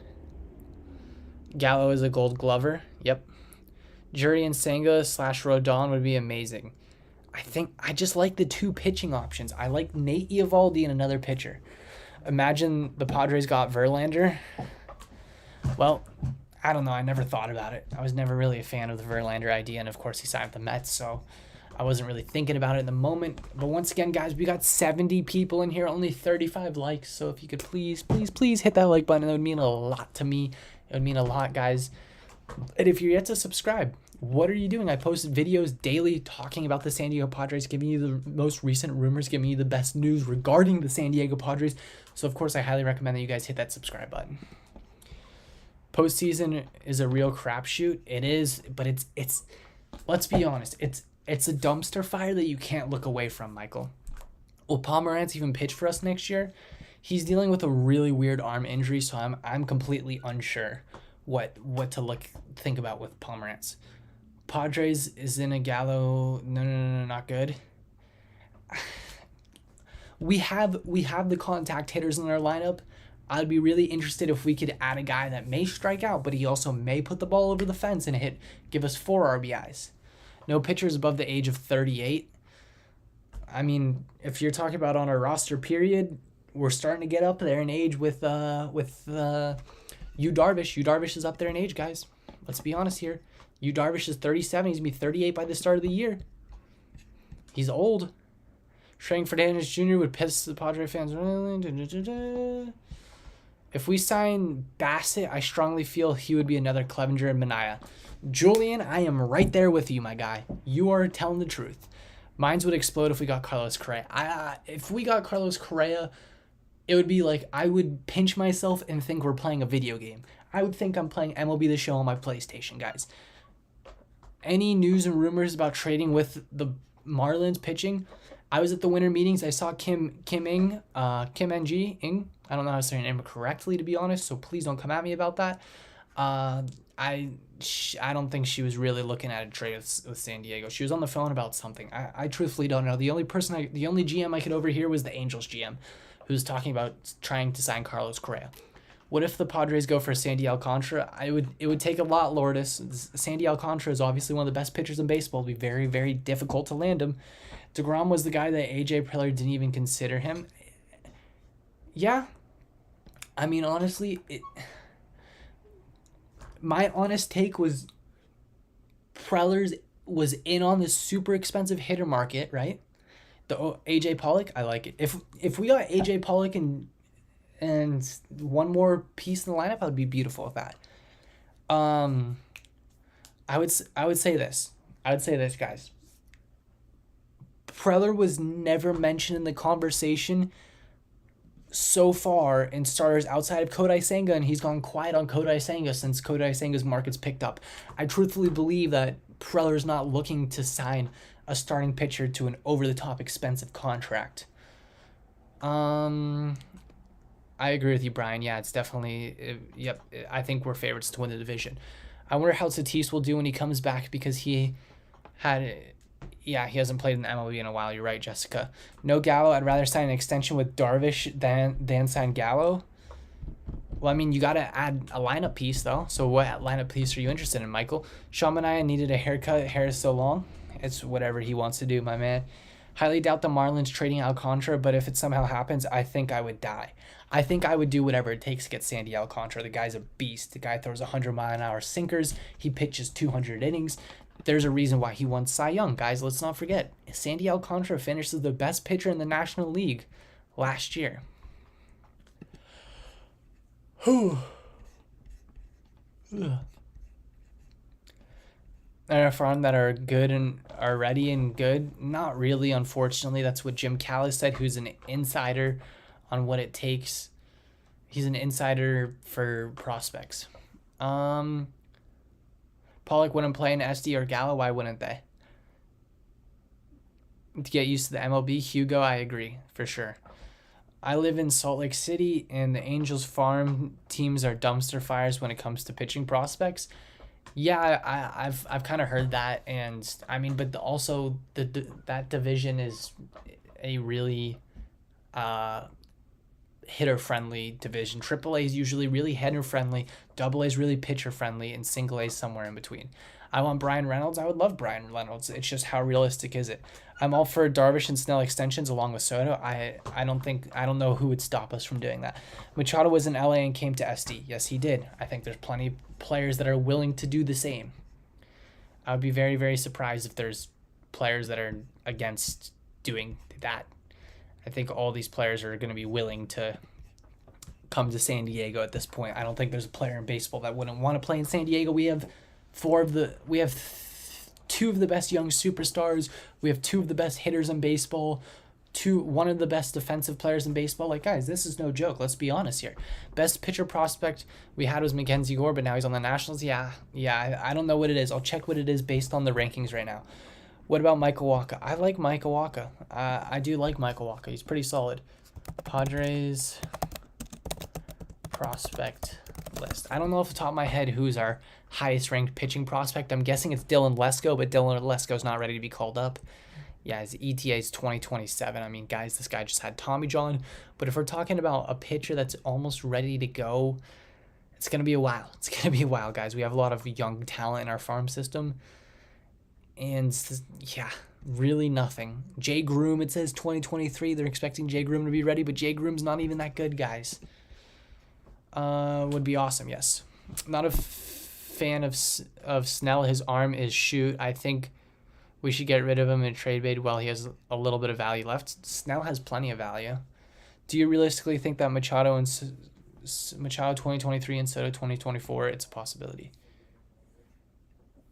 Gallo is a Gold Glover. Yep. Jury and Sanga / Rodon would be amazing. I just like the 2 pitching options. I like Nate Eovaldi and another pitcher. Imagine the Padres got Verlander. Well, I don't know. I never thought about it. I was never really a fan of the Verlander idea, and of course he signed with the Mets, so I wasn't really thinking about it in the moment. But once again, guys, we got 70 people in here, only 35 likes. So if you could please hit that like button. It would mean a lot to me. It would mean a lot, guys. And if you're yet to subscribe, what are you doing? I post videos daily talking about the San Diego Padres, giving you the most recent rumors, giving you the best news regarding the San Diego Padres. So, of course, I highly recommend that you guys hit that subscribe button. Postseason is a real crapshoot. It is, but it's let's be honest, it's a dumpster fire that you can't look away from, Michael. Will Pomeranz even pitch for us next year? He's dealing with a really weird arm injury, so I'm completely unsure what to think about with Pomeranz. Padres is in a Gallo. No, not good. We have the contact hitters in our lineup. I'd be really interested if we could add a guy that may strike out, but he also may put the ball over the fence and give us 4 RBIs. No pitchers above the age of 38. I mean, if you're talking about on our roster period, we're starting to get up there in age with Darvish. Darvish is up there in age, guys. Let's be honest here. Darvish is 37. He's going to be 38 by the start of the year. He's old. Fernando Jr. would piss the Padre fans. If we sign Bassett, I strongly feel he would be another Clevenger and Mania. Julian, I am right there with you, my guy. You are telling the truth. Mines would explode if we got Carlos Correa. If we got Carlos Correa, it would be like I would pinch myself and think we're playing a video game. I would think I'm playing MLB The Show on my PlayStation, guys. Any news and rumors about trading with the Marlins pitching? I was at the winter meetings. I saw Kim Ng. I don't know how to say her name correctly, to be honest, so please don't come at me about that. I don't think she was really looking at a trade with San Diego. She was on the phone about something. I truthfully don't know. The only GM I could overhear was the Angels GM, who was talking about trying to sign Carlos Correa. What if the Padres go for Sandy Alcantara? It would take a lot, Lourdes. Sandy Alcantara is obviously one of the best pitchers in baseball. It would be very, very difficult to land him. DeGrom was the guy that AJ Preller didn't even consider him. Yeah. I mean, honestly, my honest take was Prellers was in on this super expensive hitter market, right? The AJ Pollock, I like it. If we got AJ Pollock and one more piece in the lineup, I would be beautiful with that. I would say this. Guys. Preller was never mentioned in the conversation so far in starters outside of Kodai Sanga, and he's gone quiet on Kodai Sanga since Kodai Sanga's market's picked up. I truthfully believe that Preller's not looking to sign a starting pitcher to an over-the-top expensive contract. I agree with you, Brian. Yeah, it's definitely... Yep, I think we're favorites to win the division. I wonder how Tatis will do when he comes back because he Yeah, he hasn't played in the MLB in a while. You're right, Jessica. No Gallo. I'd rather sign an extension with Darvish than sign Gallo. Well, I mean, you got to add a lineup piece, though. So what lineup piece are you interested in, Michael? Shamania needed a haircut. Hair is so long. It's whatever he wants to do, my man. Highly doubt the Marlins trading Alcantara, but if it somehow happens, I think I would die. I think I would do whatever it takes to get Sandy Alcantara. The guy's a beast. The guy throws 100-mile-an-hour sinkers. He pitches 200 innings. There's a reason why he won Cy Young, guys. Let's not forget. Sandy Alcantara finishes the best pitcher in the National League last year. Whew. There are farms that are good and are ready and good. Not really, unfortunately. That's what Jim Callis said, who's an insider on what it takes. He's an insider for prospects. Pollock wouldn't play in SD or Gallo. Why wouldn't they? To get used to the MLB. Hugo, I agree, for sure. I live in Salt Lake City, and the Angels farm teams are dumpster fires when it comes to pitching prospects. Yeah, I've kind of heard that, and I mean, but also that division is a really hitter friendly division. AAA is usually really hitter friendly, AA is really pitcher friendly, and single A is somewhere in between. I want Brian Reynolds. I would love Brian Reynolds. It's just how realistic is it? I'm all for Darvish and Snell extensions along with Soto. I don't know who would stop us from doing that. Machado was in LA and came to SD. Yes, he did. I think there's plenty of players that are willing to do the same. I would be very, very surprised if there's players that are against doing that. I think all these players are going to be willing to come to San Diego at this point. I don't think there's a player in baseball that wouldn't want to play in San Diego. We have two of the best young superstars. We have two of the best hitters in baseball. One of the best defensive players in baseball. Like, guys, this is no joke. Let's be honest here. Best pitcher prospect we had was Mackenzie Gore, but now he's on the Nationals. Yeah. I don't know what it is. I'll check what it is based on the rankings right now. What about Michael Wacha? I like Michael Wacha. I do like Michael Wacha. He's pretty solid. Padres prospect list. I don't know off the top of my head who's our highest ranked pitching prospect. I'm guessing it's Dylan Lesko, but Dylan Lesko's not ready to be called up. Yeah, his ETA is 2027. I mean, guys, this guy just had Tommy John. But if we're talking about a pitcher that's almost ready to go, it's going to be a while. It's going to be a while, guys. We have a lot of young talent in our farm system. And, yeah, really nothing. Jay Groom, it says 2023. They're expecting Jay Groom to be ready, but Jay Groom's not even that good, guys. Would be awesome, yes. Not a fan of Snell. His arm is shoot. I think we should get rid of him in trade bait while he has a little bit of value left. Snell has plenty of value. Do you realistically think that Machado 2023 and Soto 2024, it's a possibility?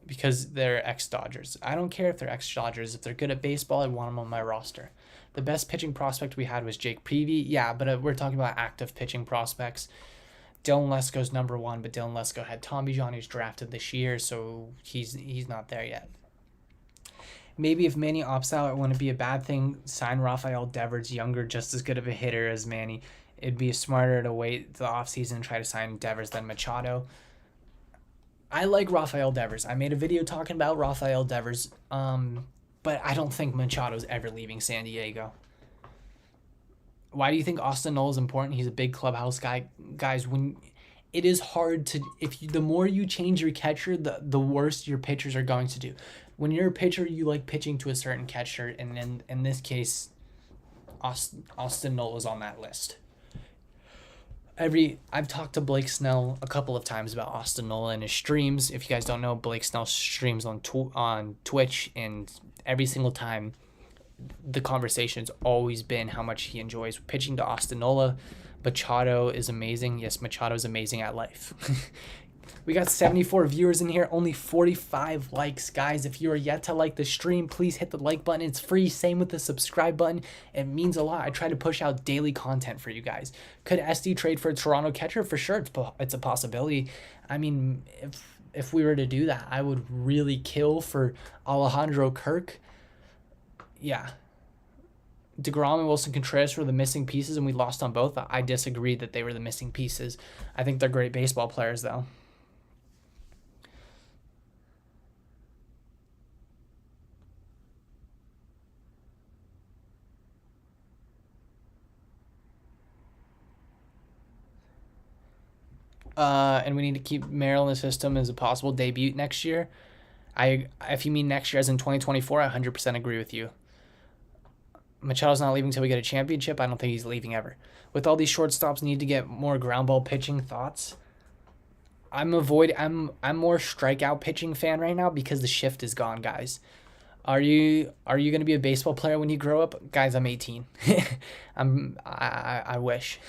Because they're ex-Dodgers. I don't care if they're ex-Dodgers. If they're good at baseball, I want them on my roster. The best pitching prospect we had was Jake Peavy. Yeah, but we're talking about active pitching prospects. Dylan Lesko's number one, but Dylan Lesko had Tommy John, who's drafted this year, so he's not there yet. Maybe if Manny opts out, it wouldn't be a bad thing. Sign Rafael Devers, younger, just as good of a hitter as Manny. It'd be smarter to wait the offseason and try to sign Devers than Machado. I like Rafael Devers. I made a video talking about Rafael Devers, but I don't think Machado's ever leaving San Diego. Why do you think Austin Knoll is important? He's a big clubhouse guy. Guys, when it is hard to, the more you change your catcher, the worse your pitchers are going to do. When you're a pitcher, you like pitching to a certain catcher, and in this case, Austin Knoll is on that list. I've talked to Blake Snell a couple of times about Austin Knoll and his streams. If you guys don't know, Blake Snell streams on Twitch, and every single time, the conversation's always been how much he enjoys pitching to Austin Nola. Machado is amazing. Yes, Machado is amazing at life. We got 74 viewers in here, only 45 likes. Guys, if you are yet to like the stream, please hit the like button. It's free. Same with the subscribe button. It means a lot. I try to push out daily content for you guys. Could SD trade for a Toronto catcher? For sure, it's a possibility. I mean, if we were to do that, I would really kill for Alejandro Kirk. Yeah. DeGrom and Wilson Contreras were the missing pieces, and we lost on both. I disagree that they were the missing pieces. I think they're great baseball players, though. and we need to keep Merrill in the system as a possible debut next year. If you mean next year as in 2024, I 100% agree with you. Machado's not leaving until we get a championship. I don't think he's leaving ever. With all these shortstops need to get more ground ball pitching thoughts. I'm more strikeout pitching fan right now because the shift is gone, guys. Are you going to be a baseball player when you grow up? Guys, I'm 18. I wish.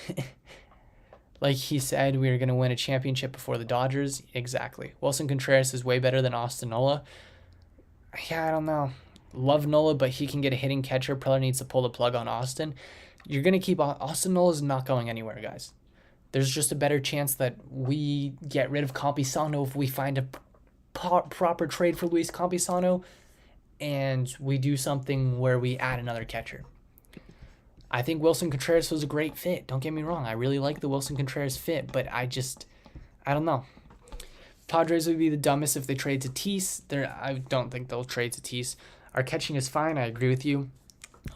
Like he said, we were going to win a championship before the Dodgers. Exactly. Wilson Contreras is way better than Austin Nola. Yeah, I don't know. Love Nola, but he can get a hitting catcher. Preller needs to pull the plug on Austin. You're going to keep Austin Nola's not going anywhere, guys. There's just a better chance that we get rid of Campisano if we find a proper trade for Luis Campisano and we do something where we add another catcher. I think Wilson Contreras was a great fit. Don't get me wrong. I really like the Wilson Contreras fit, but I don't know. Padres would be the dumbest if they trade Tatis. I don't think they'll trade Tatis. Our catching is fine. I agree with you.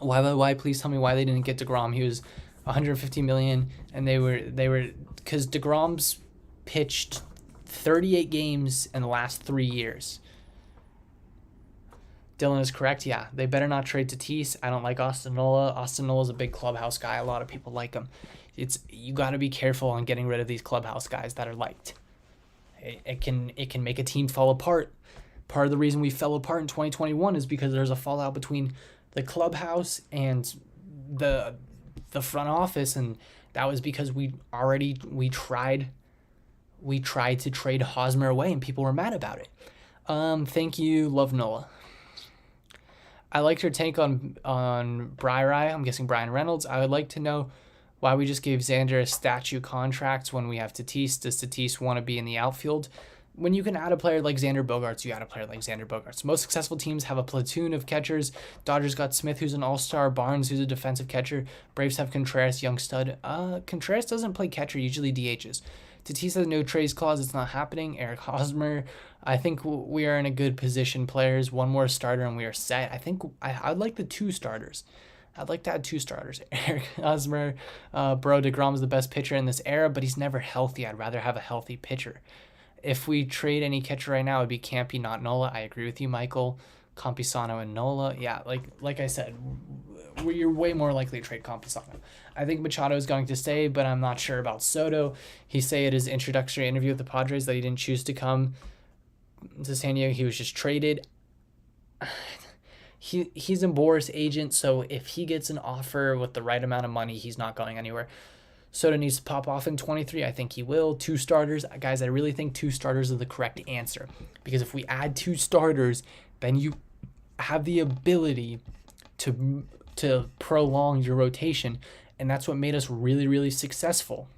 Why? Please tell me why they didn't get DeGrom. He was $150 million, and they were because DeGrom's pitched 38 games in the last 3 years. Dylan is correct. Yeah, they better not trade Tatis. I don't like Austin Nola. Austin Nola's a big clubhouse guy. A lot of people like him. You got to be careful on getting rid of these clubhouse guys that are liked. It can make a team fall apart. Part of the reason we fell apart in 2021 is because there's a fallout between the clubhouse and the front office, and that was because we tried to trade Hosmer away, and people were mad about it. Thank you, Love Nola. I liked your take on Bri. I'm guessing Brian Reynolds. I would like to know why we just gave Xander a statue contract when we have Tatis. Does Tatis want to be in the outfield? When you can add a player like Xander Bogaerts, you add a player like Xander Bogaerts. Most successful teams have a platoon of catchers. Dodgers got Smith, who's an all-star. Barnes, who's a defensive catcher. Braves have Contreras, young stud. Contreras doesn't play catcher, usually DHs. Tatis has no trades clause. It's not happening. Eric Hosmer. I think we are in a good position, players. One more starter and we are set. I think I'd like the 2 starters. I'd like to add 2 starters. Eric Hosmer, DeGrom is the best pitcher in this era, but he's never healthy. I'd rather have a healthy pitcher. If we trade any catcher right now, it would be Campy, not Nola. I agree with you, Michael. Campisano and Nola. Yeah, like I said, you're way more likely to trade Campisano. I think Machado is going to stay, but I'm not sure about Soto. He said at his introductory interview with the Padres that he didn't choose to come to San Diego. He was just traded. He's a Boris agent, so if he gets an offer with the right amount of money, he's not going anywhere. Soto needs to pop off in 23. I think he will. 2 starters. Guys, I really think 2 starters are the correct answer. Because if we add 2 starters, then you have the ability to prolong your rotation. And that's what made us really, really successful.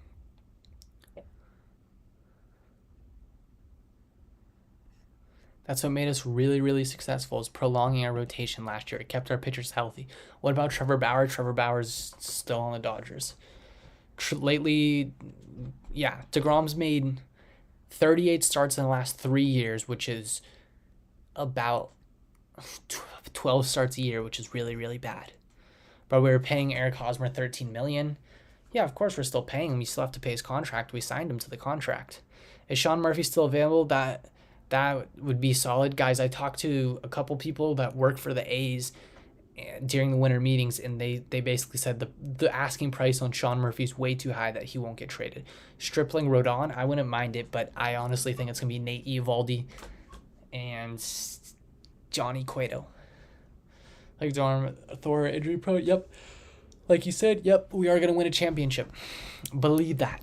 That's what made us really, really successful, is prolonging our rotation last year. It kept our pitchers healthy. What about Trevor Bauer? Trevor Bauer's still on the Dodgers. Lately, yeah, DeGrom's made 38 starts in the last 3 years, which is about 12 starts a year, which is really, really bad. But we were paying Eric Hosmer $13 million. Yeah, of course we're still paying him. We still have to pay his contract. We signed him to the contract. Is Sean Murphy still available? That would be solid. Guys, I talked to a couple people that work for the A's during the winter meetings, and they basically said the asking price on Sean Murphy's way too high, that he won't get traded. Stripling Rodon, I wouldn't mind it, but I honestly think it's going to be Nate Eovaldi and Johnny Cueto. Like Thor injury pro, yep. Like you said, yep, we are going to win a championship. Believe that.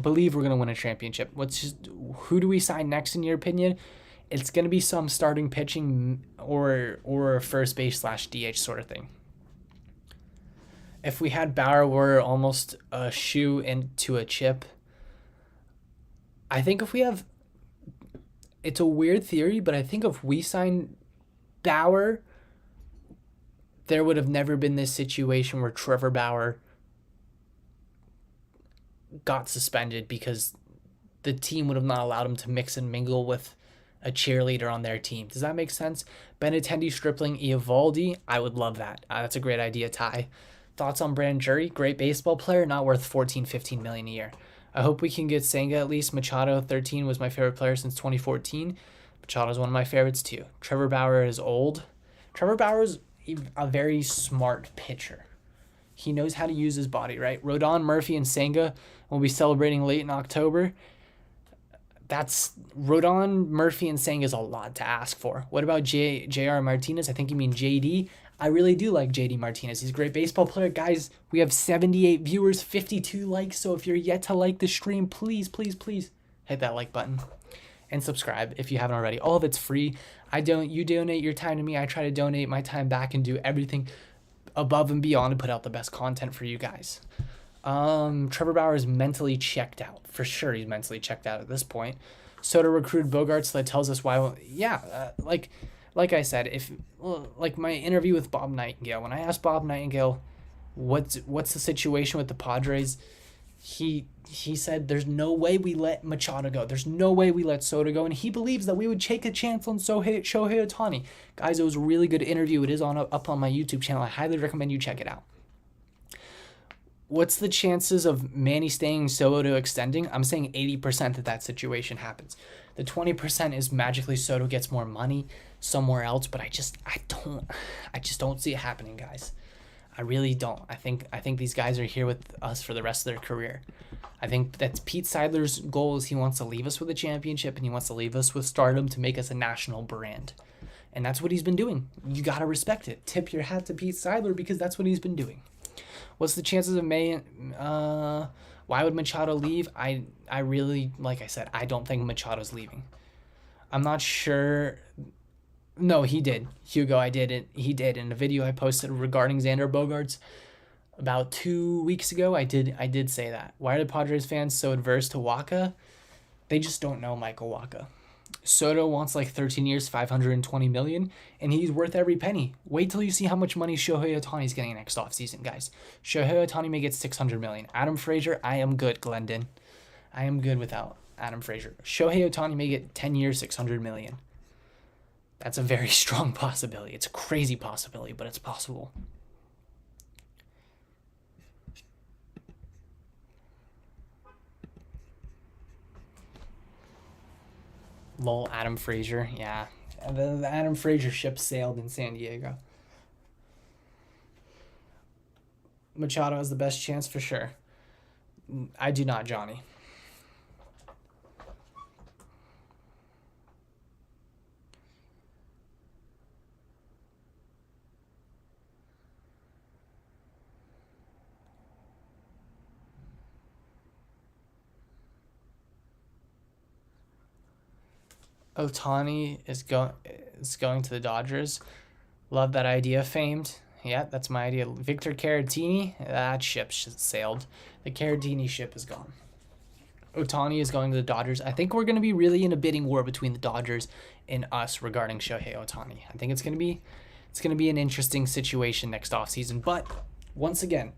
Believe we're going to win a championship. Who do we sign next, in your opinion? It's going to be some starting pitching or first base / DH sort of thing. If we had Bauer, we're almost a shoe into a chip. I think if we have... It's a weird theory, but I think if we sign Bauer, there would have never been this situation where Trevor Bauer got suspended because the team would have not allowed him to mix and mingle with a cheerleader on their team. Does that make sense? Benintendi, Stripling, Eovaldi, I would love that. That's a great idea, Ty. Thoughts on Brandon Jury? Great baseball player, not worth $14-15 million a year. I hope we can get Sanga at least. Machado, 13, was my favorite player since 2014. Machado's one of my favorites too. Trevor Bauer is old. Trevor Bauer's a very smart pitcher. He knows how to use his body, right? Rodon, Murphy, and Sanga will be celebrating late in October. That's Rodon, Murphy, and Sanga is a lot to ask for. What about J.R. Martinez? I think you mean J.D. I really do like J.D. Martinez. He's a great baseball player. Guys, we have 78 viewers, 52 likes. So if you're yet to like the stream, please, please, please hit that like button and subscribe if you haven't already. All of it's free. You donate your time to me. I try to donate my time back and do everything above and beyond to put out the best content for you guys. Trevor Bauer is mentally checked out. For sure he's mentally checked out at this point. Soto recruited Bogaerts, so that tells us why. Like I said, like my interview with Bob Nightingale, when I asked Bob Nightingale what's the situation with the Padres, he said there's no way we let Machado go. There's no way we let Soto go, and he believes that we would take a chance on Shohei Ohtani. Guys, it was a really good interview. It is up on my YouTube channel. I highly recommend you check it out. What's the chances of Manny staying, Soto extending? I'm saying 80% that situation happens. The 20% is magically Soto gets more money somewhere else, but I just don't see it happening, guys. I really don't. I think these guys are here with us for the rest of their career. I think that's Pete Seidler's goal is he wants to leave us with a championship and he wants to leave us with stardom to make us a national brand. And that's what he's been doing. You got to respect it. Tip your hat to Pete Seidler because that's what he's been doing. What's the chances of why would Machado leave? I really, like I said, I don't think Machado's leaving. I'm not sure. No, he did. Hugo, I did it. He did. In a video I posted regarding Xander Bogaerts about 2 weeks ago, I did say that. Why are the Padres fans so adverse to Waka? They just don't know Michael Waka. Soto wants like 13 years, $520 million, and he's worth every penny. Wait till you see how much money Shohei Ohtani's getting next offseason, guys. Shohei Ohtani may get $600 million. Adam Frazier, I am good, Glendon. I am good without Adam Frazier. Shohei Ohtani may get 10 years, $600 million. That's a very strong possibility. It's a crazy possibility, but it's possible. Lol, Adam Frazier. Yeah. The Adam Frazier ship sailed in San Diego. Machado has the best chance for sure. I do not, Johnny. Ohtani is going to the Dodgers. Love that idea, Famed. Yeah, that's my idea. Victor Caratini, that ship sailed. The Caratini ship is gone. Ohtani is going to the Dodgers. I think we're going to be really in a bidding war between the Dodgers and us regarding Shohei Ohtani. I think it's going to be an interesting situation next offseason. But once again,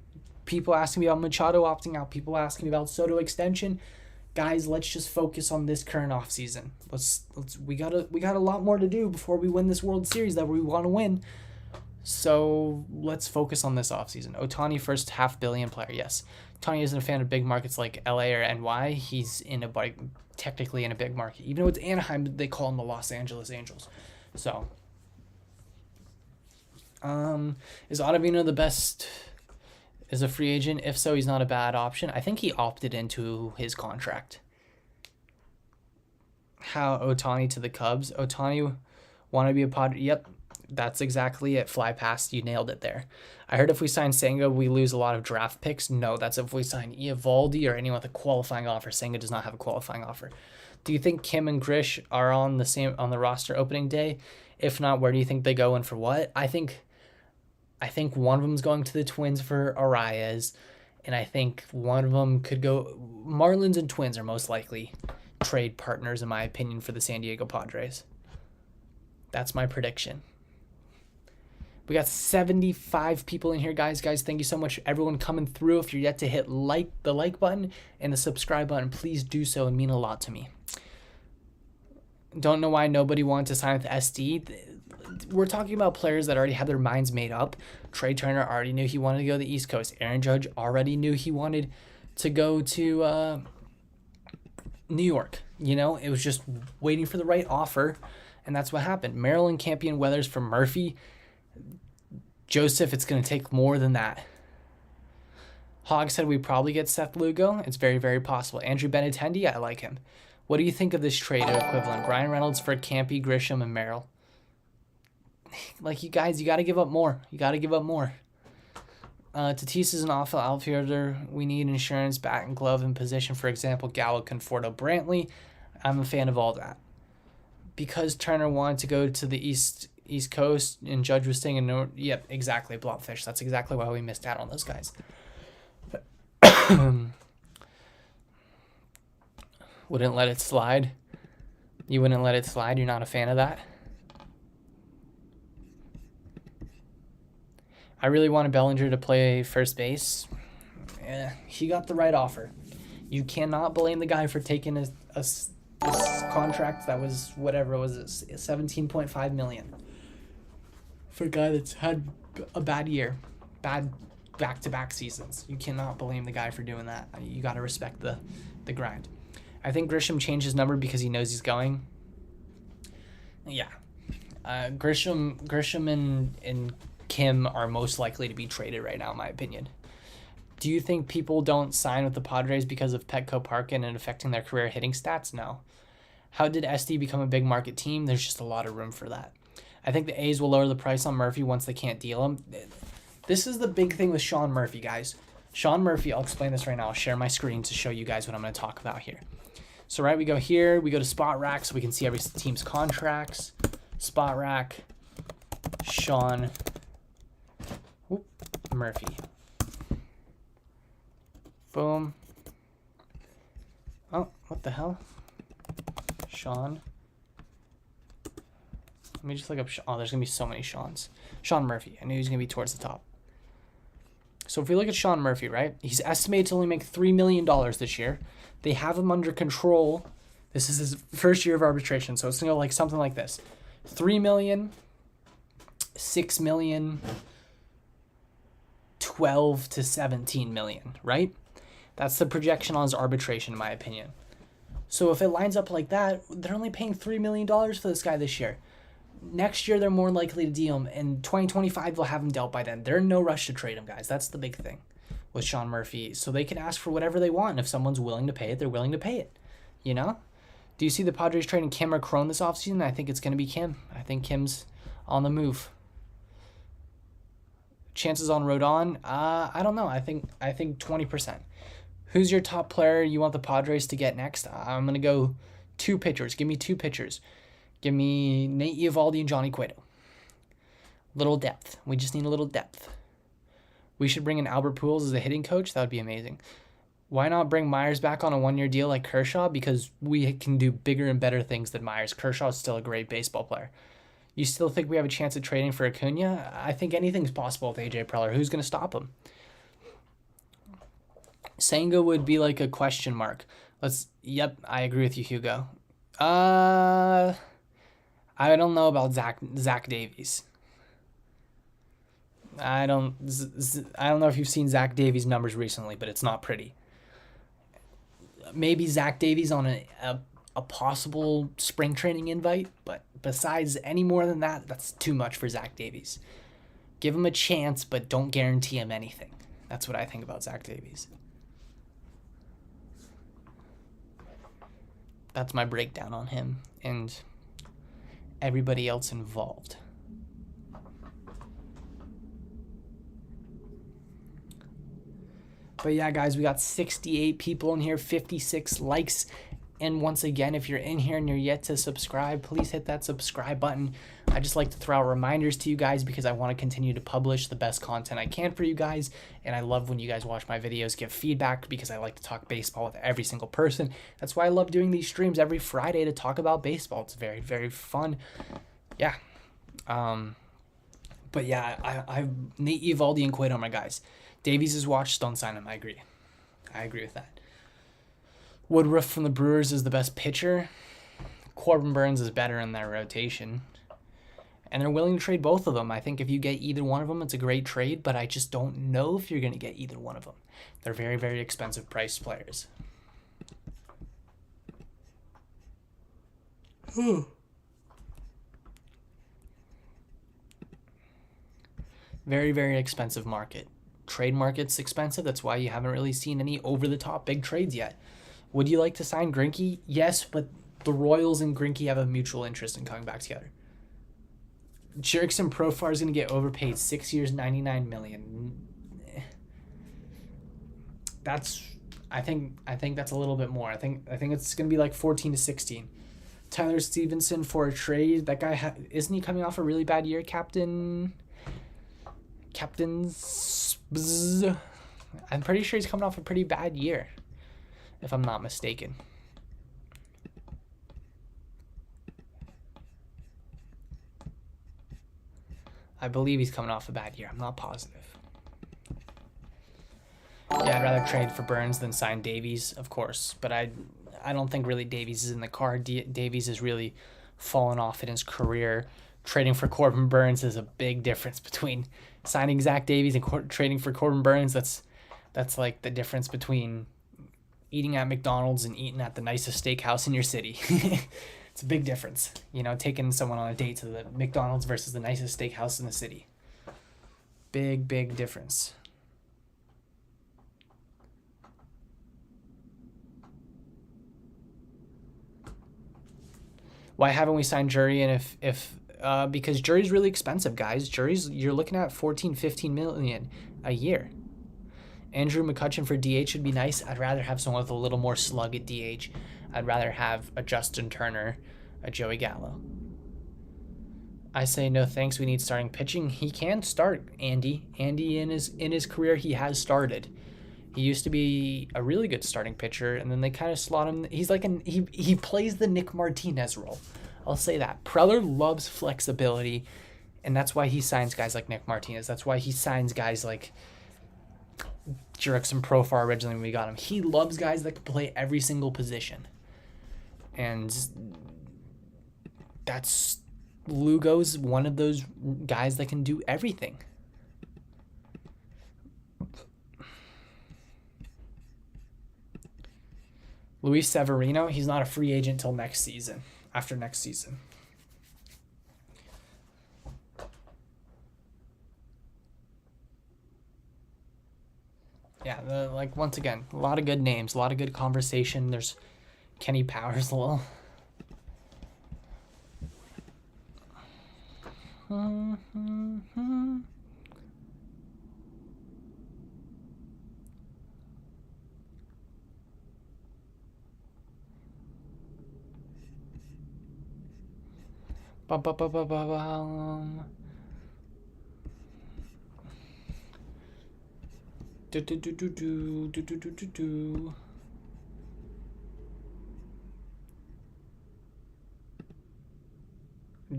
people asking me about Machado opting out, people asking me about Soto extension. Guys, let's just focus on this current offseason. We got a lot more to do before we win this World Series that we want to win. So let's focus on this offseason. Ohtani, first $500 million player, yes. Ohtani isn't a fan of big markets like LA or NY. He's technically in a big market. Even though it's Anaheim, they call him the Los Angeles Angels. So, is Ottavino the best as a free agent? If so, he's not a bad option. I think he opted into his contract. How Ohtani to the Cubs? Ohtani want to be a Padre? Yep. That's exactly it. Fly past. You nailed it there. I heard if we sign Sanga, we lose a lot of draft picks. No, that's if we sign Eovaldi or anyone with a qualifying offer. Sanga does not have a qualifying offer. Do you think Kim and Grish are on the roster opening day? If not, where do you think they go and for what? I think one of them's going to the Twins for Arias, and I think one of them could go. Marlins and Twins are most likely trade partners, in my opinion, for the San Diego Padres. That's my prediction. We got 75 people in here, guys. Thank you so much, everyone coming through. If you're yet to hit the like button and the subscribe button, please do so. It means a lot to me. Don't know why nobody wanted to sign with SD. We're talking about players that already had their minds made up. Trey Turner already knew he wanted to go to the East Coast. Aaron Judge already knew he wanted to go to New York. You know, it was just waiting for the right offer, and that's what happened. Maryland can't be in Weathers for Murphy. Joseph, it's going to take more than that. Hogg said we probably get Seth Lugo. It's very, very possible. Andrew Benintendi, I like him. What do you think of this trade equivalent? Brian Reynolds for Campy, Grisham, and Merrill. Like, you guys, you got to give up more. You got to give up more. Tatis is an awful outfielder. We need insurance, bat and glove in position. For example, Gallo, Conforto, Brantley. I'm a fan of all that. Because Turner wanted to go to the East Coast and Judge was staying in North. Yep, exactly, Blobfish. That's exactly why we missed out on those guys. Wouldn't let it slide. You wouldn't let it slide? You're not a fan of that? I really wanted Bellinger to play first base. He got the right offer. You cannot blame the guy for taking a contract that was, whatever was it, $17.5 million. For a guy that's had a bad year. Bad back-to-back seasons. You cannot blame the guy for doing that. You got to respect the grind. I think Grisham changed his number because he knows he's going. Yeah. Grisham and Kim are most likely to be traded right now, in my opinion. Do you think people don't sign with the Padres because of Petco Parkin and affecting their career hitting stats? No. How did SD become a big market team? There's just a lot of room for that. I think the A's will lower the price on Murphy once they can't deal him. This is the big thing with Sean Murphy, guys. Sean Murphy, I'll explain this right now. I'll share my screen to show you guys what I'm going to talk about here. So, right, we go here. We go to Spot Rack so we can see every team's contracts. Spot Rack. Sean Murphy. Boom. Oh, what the hell? Sean. Let me just look up. Oh, there's going to be so many Seans. Sean Murphy. I knew he was going to be towards the top. So if we look at Sean Murphy, right? He's estimated to only make $3 million this year. They have him under control. This is his first year of arbitration. So it's going to go like something like this. 3 million, 6 million, 12 to 17 million, right? That's the projection on his arbitration, in my opinion. So if it lines up like that, they're only paying $3 million for this guy this year. Next year, they're more likely to deal him. In 2025, they'll have him dealt by then. They're in no rush to trade him, guys. That's the big thing with Sean Murphy. So they can ask for whatever they want. If someone's willing to pay it, they're willing to pay it. You know? Do you see the Padres trading Kim or Crone this offseason? I think it's going to be Kim. I think Kim's on the move. Chances on Rodon? I don't know. I think 20%. Who's your top player you want the Padres to get next? I'm going to go 2 pitchers. Give me 2 pitchers. Give me Nate Eovaldi and Johnny Cueto. Little depth. We just need a little depth. We should bring in Albert Pujols as a hitting coach. That would be amazing. Why not bring Myers back on a 1-year deal like Kershaw? Because we can do bigger and better things than Myers. Kershaw is still a great baseball player. You still think we have a chance at trading for Acuna? I think anything's possible with AJ Preller. Who's going to stop him? Sanga would be like a question mark. Yep, I agree with you, Hugo. I don't know about Zach Davies. I don't know if you've seen Zach Davies' numbers recently, but it's not pretty. Maybe Zach Davies on a possible spring training invite, but besides any more than that, that's too much for Zach Davies. Give him a chance, but don't guarantee him anything. That's what I think about Zach Davies. That's my breakdown on him and everybody else involved. But yeah, guys, we got 68 people in here, 56 likes. And once again, if you're in here and you're yet to subscribe, please hit that subscribe button. I just like to throw out reminders to you guys because I want to continue to publish the best content I can for you guys. And I love when you guys watch my videos, give feedback, because I like to talk baseball with every single person. That's why I love doing these streams every Friday to talk about baseball. It's very, very fun. Yeah. But yeah, I Nate Eovaldi and Cueto are my guys. Davies is watched, don't sign him. I agree with that. Woodruff from the Brewers is the best pitcher. Corbin Burns is better in their rotation. And they're willing to trade both of them. I think if you get either one of them, it's a great trade, but I just don't know if you're going to get either one of them. They're very, very expensive priced players. Very, very expensive market. Trade market's expensive. That's why you haven't really seen any over-the-top big trades yet. Would you like to sign Greinke? Yes, but the Royals and Greinke have a mutual interest in coming back together. Jerickson Profar is going to get overpaid. 6 years, $99 million. I think that's a little bit more. I think it's going to be like 14 to 16. Tyler Stevenson for a trade. That guy isn't he coming off a really bad year, Captain's. I'm pretty sure he's coming off a pretty bad year, if I'm not mistaken. I believe he's coming off a bad year. I'm not positive. Yeah, I'd rather trade for Burns than sign Davies, of course. But I don't think really Davies is in the card. Davies has really fallen off in his career. Trading for Corbin Burns is a big difference between signing Zach Davies and trading for Corbin Burns. That's like the difference between eating at McDonald's and eating at the nicest steakhouse in your city. It's a big difference, you know, taking someone on a date to the McDonald's versus the nicest steakhouse in the city. Big, big difference. Why haven't we signed Jury? And because Jury's really expensive, guys. You're looking at 14, 15 million a year. Andrew McCutchen for DH would be nice. I'd rather have someone with a little more slug at DH. I'd rather have a Justin Turner, a Joey Gallo. I say no thanks. We need starting pitching. He can start, Andy. Andy in his career, he has started. He used to be a really good starting pitcher, and then they kind of slot him. He's like he plays the Nick Martinez role. I'll say that. Preller loves flexibility, and that's why he signs guys like Nick Martinez. That's why he signs guys like Jerickson Profar originally when we got him. He loves guys that can play every single position. And that's Lugo's one of those guys that can do everything. Luis Severino, he's not a free agent till next season, after next season. Yeah, like once again, a lot of good names, a lot of good conversation. There's Kenny Powers, lol.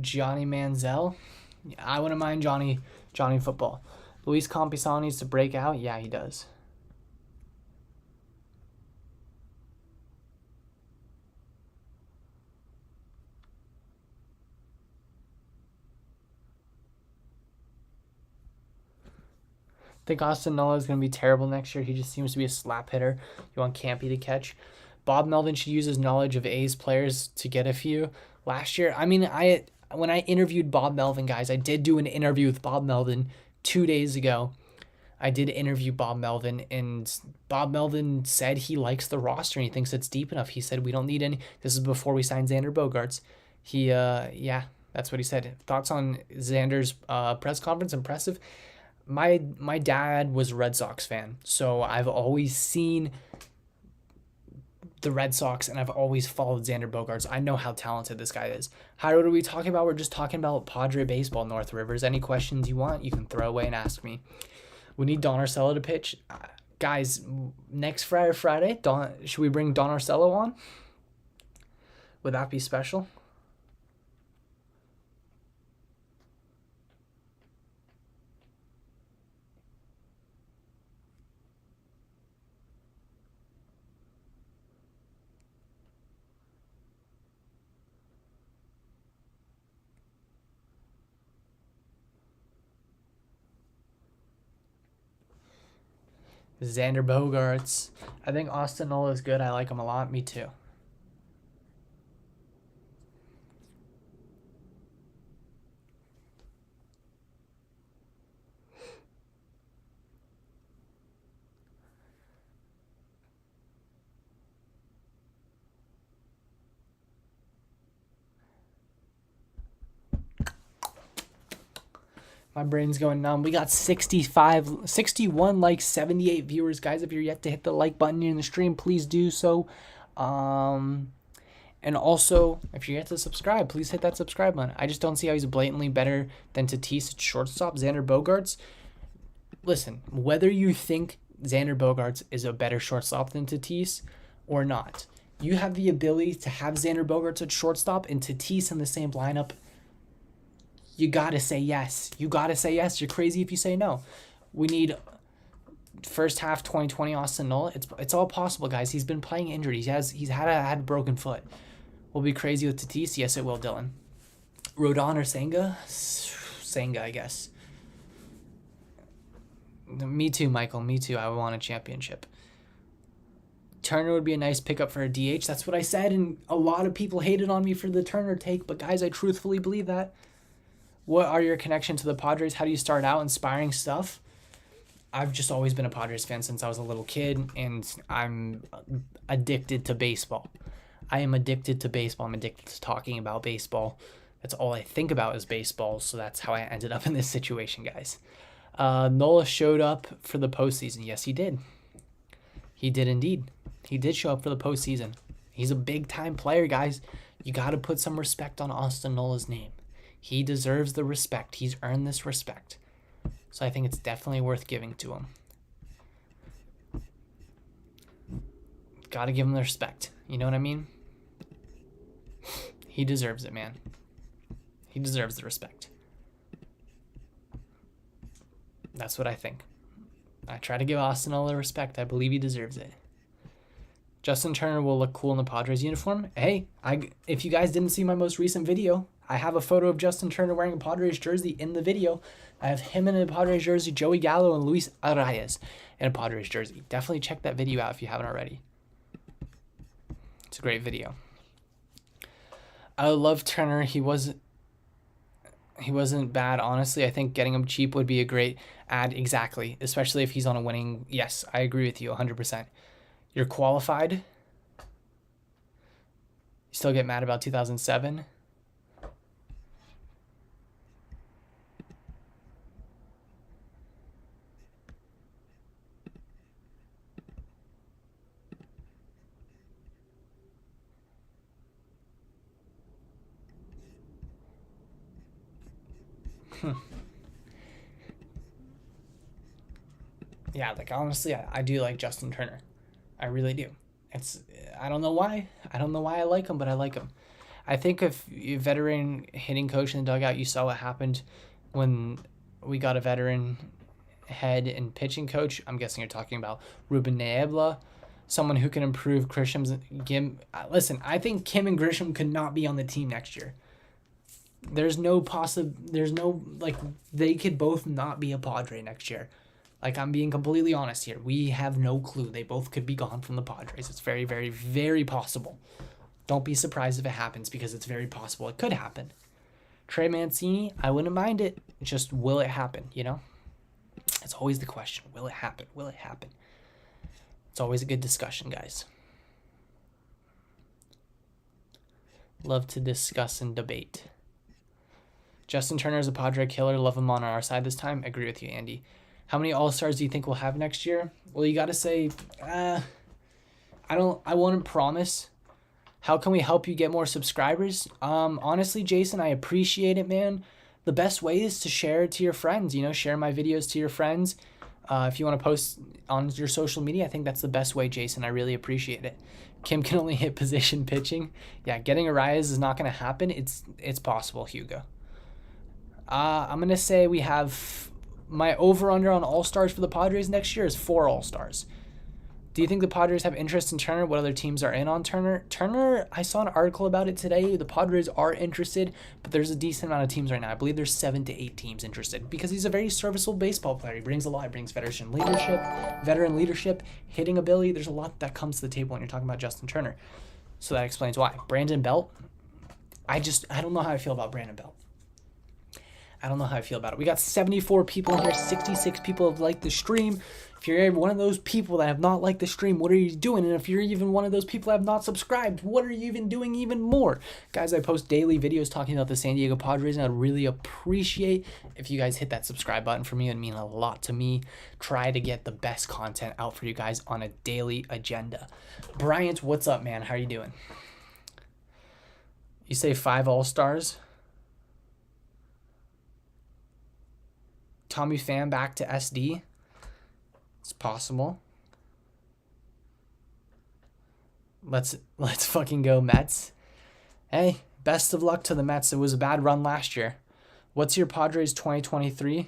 Johnny Manziel. I wouldn't mind Johnny football. Luis Campisano needs to break out. Yeah, he does. I think Austin Nola is going to be terrible next year. He just seems to be a slap hitter. You want Campy to catch. Bob Melvin should use his knowledge of A's players to get a few. Last year, I mean, when I interviewed Bob Melvin, guys, I did do an interview with Bob Melvin 2 days ago. I did interview Bob Melvin, and Bob Melvin said he likes the roster and he thinks it's deep enough. He said we don't need any. This is before we signed Xander Bogaerts. Yeah, that's what he said. Thoughts on Xander's press conference? Impressive. My dad was a Red Sox fan, so I've always seen the Red Sox, and I've always followed Xander Bogaerts. I know how talented this guy is. Hi, what are we talking about? We're just talking about Padre baseball, North Rivers. Any questions you want, you can throw away and ask me. We need Don Arcello to pitch. Guys, next Friar Friday, should we bring Don Arcello on? Would that be special? Xander Bogaerts. I think Austin Nola is good. I like him a lot. Me too. My brain's going numb. We got 61 likes, 78 viewers. Guys, if you're yet to hit the like button in the stream, please do so. And also, if you're yet to subscribe, please hit that subscribe button. I just don't see how he's blatantly better than Tatis at shortstop. Xander Bogaerts. Listen, whether you think Xander Bogaerts is a better shortstop than Tatis or not, you have the ability to have Xander Bogaerts at shortstop and Tatis in the same lineup. You got to say yes. You got to say yes. You're crazy if you say no. We need first half 2020 Austin Nola. It's all possible, guys. He's been playing injured. He's had a broken foot. We'll be crazy with Tatis. Yes, it will, Dylan. Rodon or Sanga? Sanga, I guess. Me too, Michael. Me too. I want a championship. Turner would be a nice pickup for a DH. That's what I said, and a lot of people hated on me for the Turner take, but guys, I truthfully believe that. What are your connection to the Padres? How do you start out? Inspiring stuff. I've just always been a Padres fan since I was a little kid, and I'm addicted to baseball. I am addicted to baseball. I'm addicted to talking about baseball. That's all I think about is baseball, so that's how I ended up in this situation, guys. Nola showed up for the postseason. Yes, he did. He did indeed. He did show up for the postseason. He's a big-time player, guys. You got to put some respect on Austin Nola's name. He deserves the respect. He's earned this respect. So I think it's definitely worth giving to him. Got to give him the respect. You know what I mean? He deserves it, man. He deserves the respect. That's what I think. I try to give Austin all the respect. I believe he deserves it. Justin Turner will look cool in the Padres uniform. Hey, if you guys didn't see my most recent video, I have a photo of Justin Turner wearing a Padres jersey in the video. I have him in a Padres jersey, Joey Gallo, and Luis Arias in a Padres jersey. Definitely check that video out if you haven't already. It's a great video. I love Turner. He wasn't bad, honestly. I think getting him cheap would be a great ad, exactly, especially if he's on a winning. Yes, I agree with you 100%. You're qualified. You still get mad about 2007. Yeah, like honestly, I do like Justin Turner. I really do. I don't know why. I don't know why I like him, but I like him. I think if you veteran hitting coach in the dugout, you saw what happened when we got a veteran head and pitching coach. I'm guessing you're talking about Ruben Niebla, someone who can improve Grisham's game. Listen, I think Kim and Grisham could not be on the team next year. They could both not be a Padre next year. Like, I'm being completely honest here. We have no clue. They both could be gone from the Padres. It's very, very, very possible. Don't be surprised if it happens because it's very possible. It could happen. Trey Mancini, I wouldn't mind it. Just, will it happen, you know? It's always the question. Will it happen? Will it happen? It's always a good discussion, guys. Love to discuss and debate. Justin Turner is a Padre killer. Love him on our side this time. Agree with you, Andy. How many All-Stars do you think we'll have next year? Well, you got to say, I wouldn't promise. How can we help you get more subscribers? Honestly, Jason, I appreciate it, man. The best way is to share it to your friends, you know, share my videos to your friends. If you want to post on your social media, I think that's the best way, Jason. I really appreciate it. Kim can only hit position pitching. Yeah, getting Arias is not going to happen. It's possible, Hugo. I'm going to say we have... My over-under on All-Stars for the Padres next year is 4 All-Stars. Do you think the Padres have interest in Turner? What other teams are in on Turner? Turner, I saw an article about it today. The Padres are interested, but there's a decent amount of teams right now. I believe there's 7 to 8 teams interested because he's a very serviceable baseball player. He brings a lot. He brings veteran leadership, hitting ability. There's a lot that comes to the table when you're talking about Justin Turner. So that explains why. Brandon Belt, I don't know how I feel about Brandon Belt. I don't know how I feel about it. We got 74 people in here. 66 people have liked the stream. If you're one of those people that have not liked the stream, what are you doing? And if you're even one of those people that have not subscribed, what are you even doing even more? Guys, I post daily videos talking about the San Diego Padres, and I'd really appreciate if you guys hit that subscribe button for me. It'd mean a lot to me. Try to get the best content out for you guys on a daily agenda. Bryant, what's up, man? How are you doing? You say 5 All-Stars? Tommy Pham back to SD? It's possible. Let's fucking go Mets. Hey, best of luck to the Mets. It was a bad run last year. What's your Padres 2023?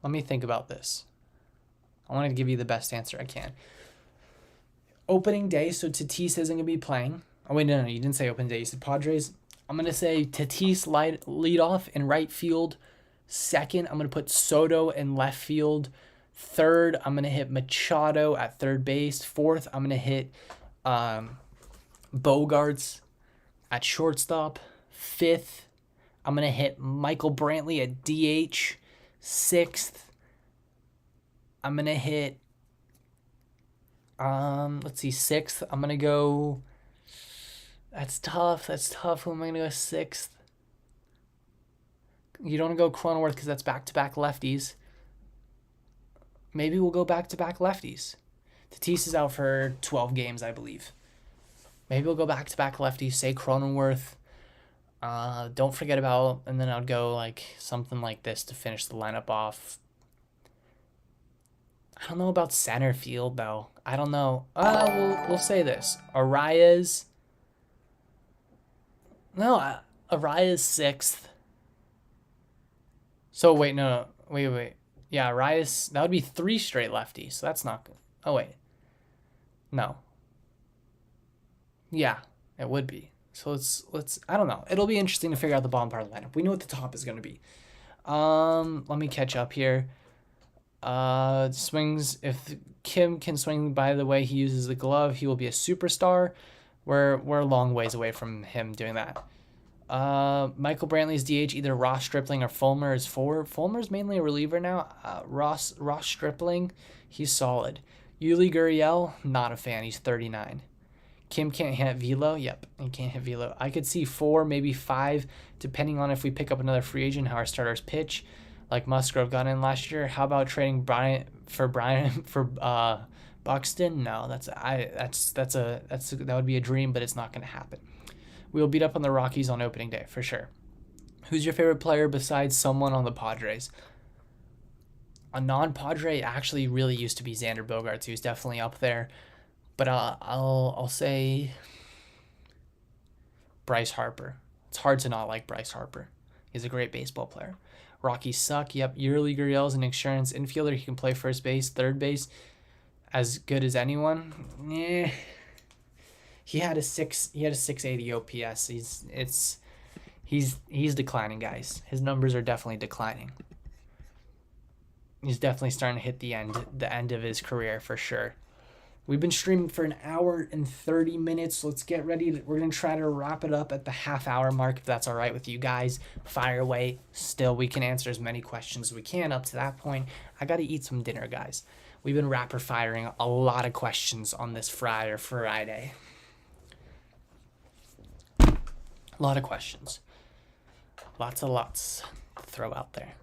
Let me think about this. I want to give you the best answer I can. Opening day, so Tatis isn't going to be playing. Oh, wait, no, you didn't say opening day. You said Padres. I'm going to say Tatis lead off in right field. Second, I'm going to put Soto in left field. Third, I'm going to hit Machado at third base. Fourth, I'm going to hit Bogaerts at shortstop. Fifth, I'm going to hit Michael Brantley at DH. Sixth, I'm going to hit let's see, sixth. I'm gonna go. That's tough. Who am I gonna go sixth? You don't go Cronenworth because that's back-to-back lefties. Maybe we'll go back-to-back lefties. Tatis is out for 12 games, I believe. Maybe we'll go back-to-back lefties. Say Cronenworth. Don't forget about, and then I'd go like something like this to finish the lineup off. I don't know about center field, though. I don't know. We'll say this. Arias. No, Arias 6th. So, wait, no. Wait. Yeah, Arias. That would be 3 straight lefties. So that's not good. Oh, wait. No. Yeah, it would be. So let's. I don't know. It'll be interesting to figure out the bottom part of the lineup. We know what the top is going to be. Let me catch up here. Swings. If Kim can swing by the way he uses the glove, he will be a superstar. We're a long ways away from him doing that. Michael Brantley's DH, either Ross Stripling or Fulmer is 4. Fulmer's mainly a reliever now. Ross Stripling, he's solid. Yuli Gurriel, not a fan. He's 39. Kim can't hit velo. Yep, he can't hit velo. I could see 4, maybe 5, depending on if we pick up another free agent, how our starters pitch. Like Musgrove got in last year. How about trading Bryant for Buxton? No, that would be a dream, but it's not going to happen. We will beat up on the Rockies on opening day for sure. Who's your favorite player besides someone on the Padres? A non-Padre actually really used to be Xander Bogaerts. He was definitely up there, but I'll say Bryce Harper. It's hard to not like Bryce Harper. He's a great baseball player. Rockies suck. Yep, Yuli Gurriel is an insurance infielder. He can play first base, third base, as good as anyone. Yeah, he had a 680 OPS. He's declining, guys. His numbers are definitely declining. He's definitely starting to hit the end of his career for sure. We've been streaming for an hour and 30 minutes. Let's get ready. We're going to try to wrap it up at the half-hour mark, if that's all right with you guys. Fire away. Still, we can answer as many questions as we can up to that point. I got to eat some dinner, guys. We've been rapid-firing a lot of questions on this Friar Friday. A lot of questions. Lots to throw out there.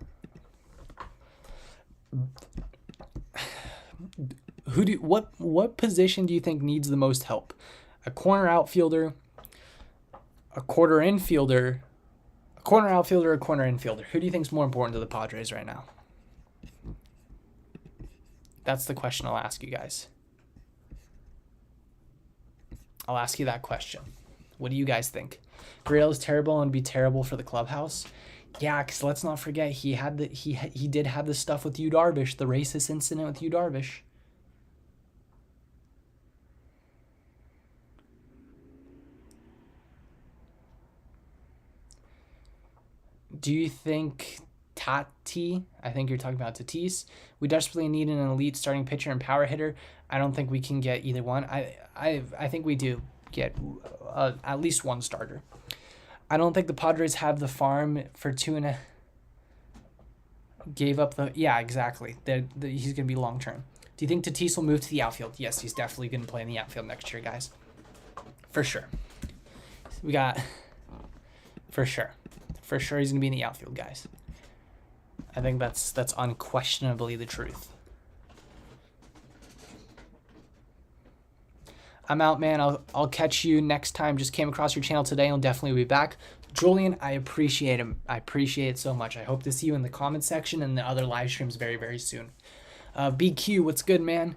What position do you think needs the most help? A corner outfielder, a corner outfielder, a corner infielder? Who do you think is more important to the Padres right now? That's the question I'll ask you guys. I'll ask you that question. What do you guys think? Gurriel is terrible and would be terrible for the clubhouse. Yeah, because let's not forget he did have the stuff with Yu Darvish, the racist incident with Yu Darvish. Do you think Tati. I think you're talking about Tatis. We desperately need an elite starting pitcher and power hitter. I don't think we can get either one. I think we do get at least one starter. I don't think the Padres have the farm for gave up the... Yeah, exactly. He's going to be long-term. Do you think Tatis will move to the outfield? Yes, he's definitely going to play in the outfield next year, guys. For sure. We got... For sure. For sure he's going to be in the outfield, guys. I think that's unquestionably the truth. I'm out, man. I'll catch you next time. Just came across your channel today and I'll definitely be back. Julian, I appreciate him. I appreciate it so much. I hope to see you in the comment section and the other live streams very, very soon. BQ, what's good, man?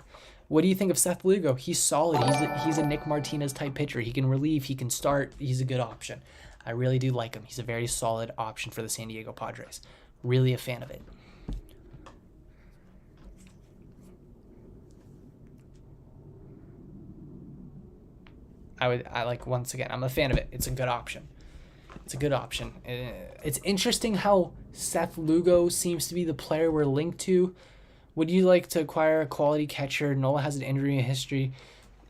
What do you think of Seth Lugo? He's solid. He's a Nick Martinez type pitcher. He can relieve. He can start. He's a good option. I really do like him. He's a very solid option for the San Diego Padres. Really a fan of it. Once again, I'm a fan of it. It's a good option. It's a good option. It's interesting how Seth Lugo seems to be the player we're linked to. Would you like to acquire a quality catcher? Nola has an injury history.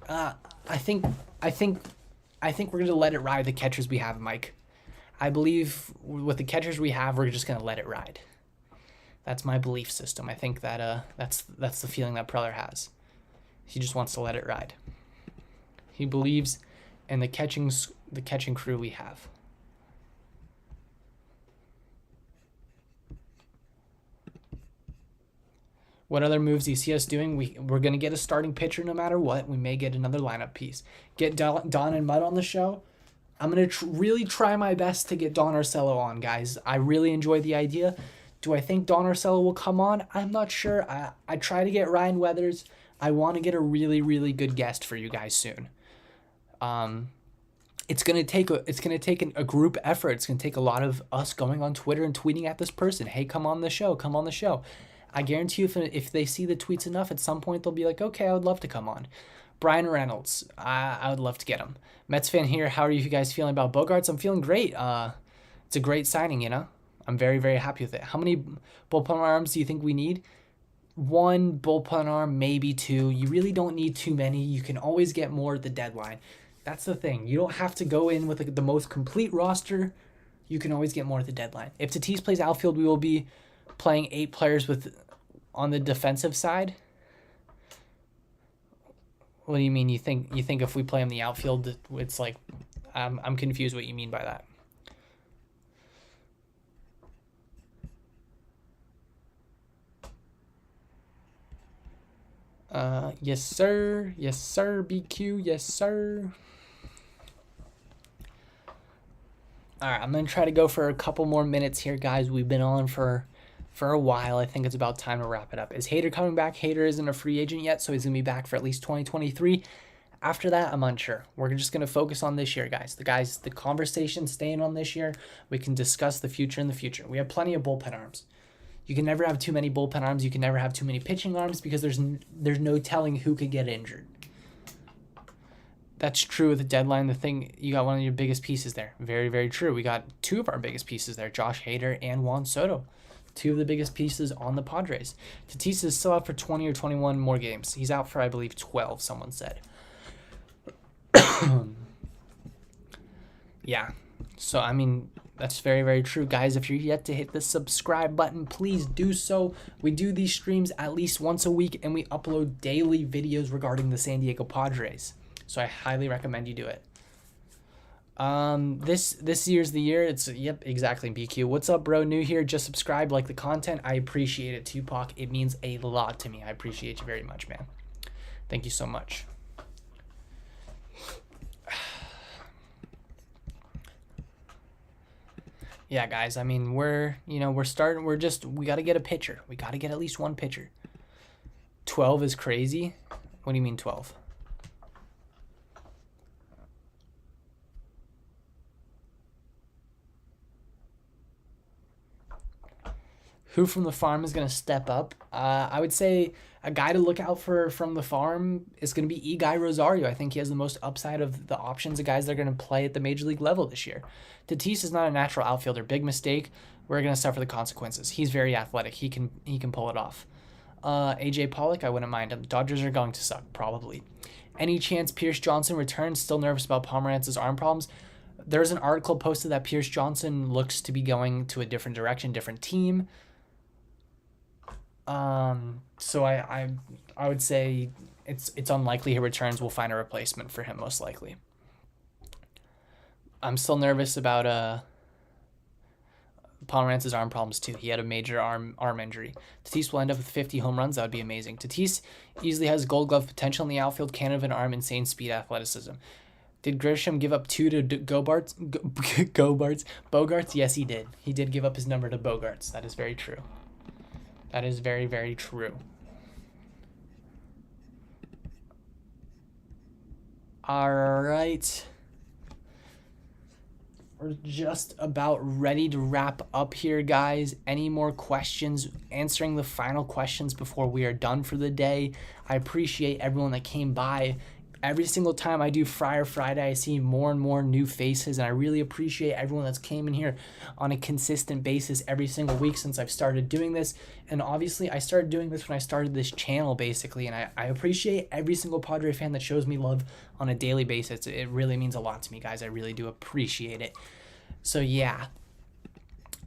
I think we're going to let it ride the catchers we have, Mike. I believe with the catchers we have, we're just going to let it ride. That's my belief system. I think that that's the feeling that Preller has. He just wants to let it ride. He believes in the catching crew we have. What other moves do you see us doing? We're going to get a starting pitcher no matter what. We may get another lineup piece. Get Don and Mudd on the show. I'm going to really try my best to get Don Arcello on, guys. I really enjoy the idea. Do I think Don Arcello will come on? I'm not sure. I try to get Ryan Weathers. I want to get a really, really good guest for you guys soon. It's going to take a group effort. It's going to take a lot of us going on Twitter and tweeting at this person. Hey, come on the show. Come on the show. I guarantee you if they see the tweets enough, at some point they'll be like, okay, I would love to come on. Brian Reynolds, I would love to get him. Mets fan here, how are you guys feeling about Bogaerts? I'm feeling great. It's a great signing, you know? I'm very, very happy with it. How many bullpen arms do you think we need? One bullpen arm, maybe two. You really don't need too many. You can always get more at the deadline. That's the thing. You don't have to go in with the most complete roster. You can always get more at the deadline. If Tatis plays outfield, we will be playing 8 players on the defensive side. What do you mean? You think if we play in the outfield, it's like I'm confused what you mean by that. Yes sir, BQ, yes sir. All right, I'm gonna try to go for a couple more minutes here, guys. We've been on for a while. I think it's about time to wrap it up. Is Hader coming back? Hader isn't a free agent yet, so he's going to be back for at least 2023. After that, I'm unsure. We're just going to focus on this year, guys. The conversation staying on this year. We can discuss the future in the future. We have plenty of bullpen arms. You can never have too many bullpen arms. You can never have too many pitching arms because there's no telling who could get injured. That's true with the deadline. The thing, you got one of your biggest pieces there. Very, very true. We got 2 of our biggest pieces there, Josh Hader and Juan Soto. 2 of the biggest pieces on the Padres. Tatis is still out for 20 or 21 more games. He's out for, I believe, 12, someone said. Yeah. So, I mean, that's very, very true. Guys, if you're yet to hit the subscribe button, please do so. We do these streams at least once a week, and we upload daily videos regarding the San Diego Padres. So I highly recommend you do it. This year's the year. Yep, exactly, BQ. What's up, bro? New here. Just subscribe, like the content. I appreciate it, Tupac. It means a lot to me. I appreciate you very much, man. Thank you so much. Yeah, guys. I mean, we got to get a pitcher. We got to get at least one pitcher. 12 is crazy. What do you mean 12? Who from the farm is going to step up? I would say a guy to look out for from the farm is going to be Guy Rosario. I think he has the most upside of the options of guys that are going to play at the major league level this year. Tatis is not a natural outfielder. Big mistake. We're going to suffer the consequences. He's very athletic. He can pull it off. AJ Pollock, I wouldn't mind him. Dodgers are going to suck, probably. Any chance Pierce Johnson returns? Still nervous about Pomerantz's arm problems. There's an article posted that Pierce Johnson looks to be going to a different direction, different team. So I would say it's unlikely he returns. We'll find a replacement for him most likely. I'm still nervous about Pomerantz's arm problems too. He had a major arm injury. Tatis will end up with 50 home runs. That would be amazing. Tatis easily has Gold Glove potential in the outfield. Can of an arm, insane speed, athleticism. Did Grisham give up 2 to Bogaerts? Yes, he did. He did give up his number to Bogaerts. That is very true. That is very, very true. All right. We're just about ready to wrap up here, guys. Any more questions? Answering the final questions before we are done for the day. I appreciate everyone that came by. Every single time I do Friar Friday, I see more and more new faces, and I really appreciate everyone that's came in here on a consistent basis every single week since I've started doing this. And obviously, I started doing this when I started this channel, basically, and I appreciate every single Padre fan that shows me love on a daily basis. It really means a lot to me, guys. I really do appreciate it. So, yeah.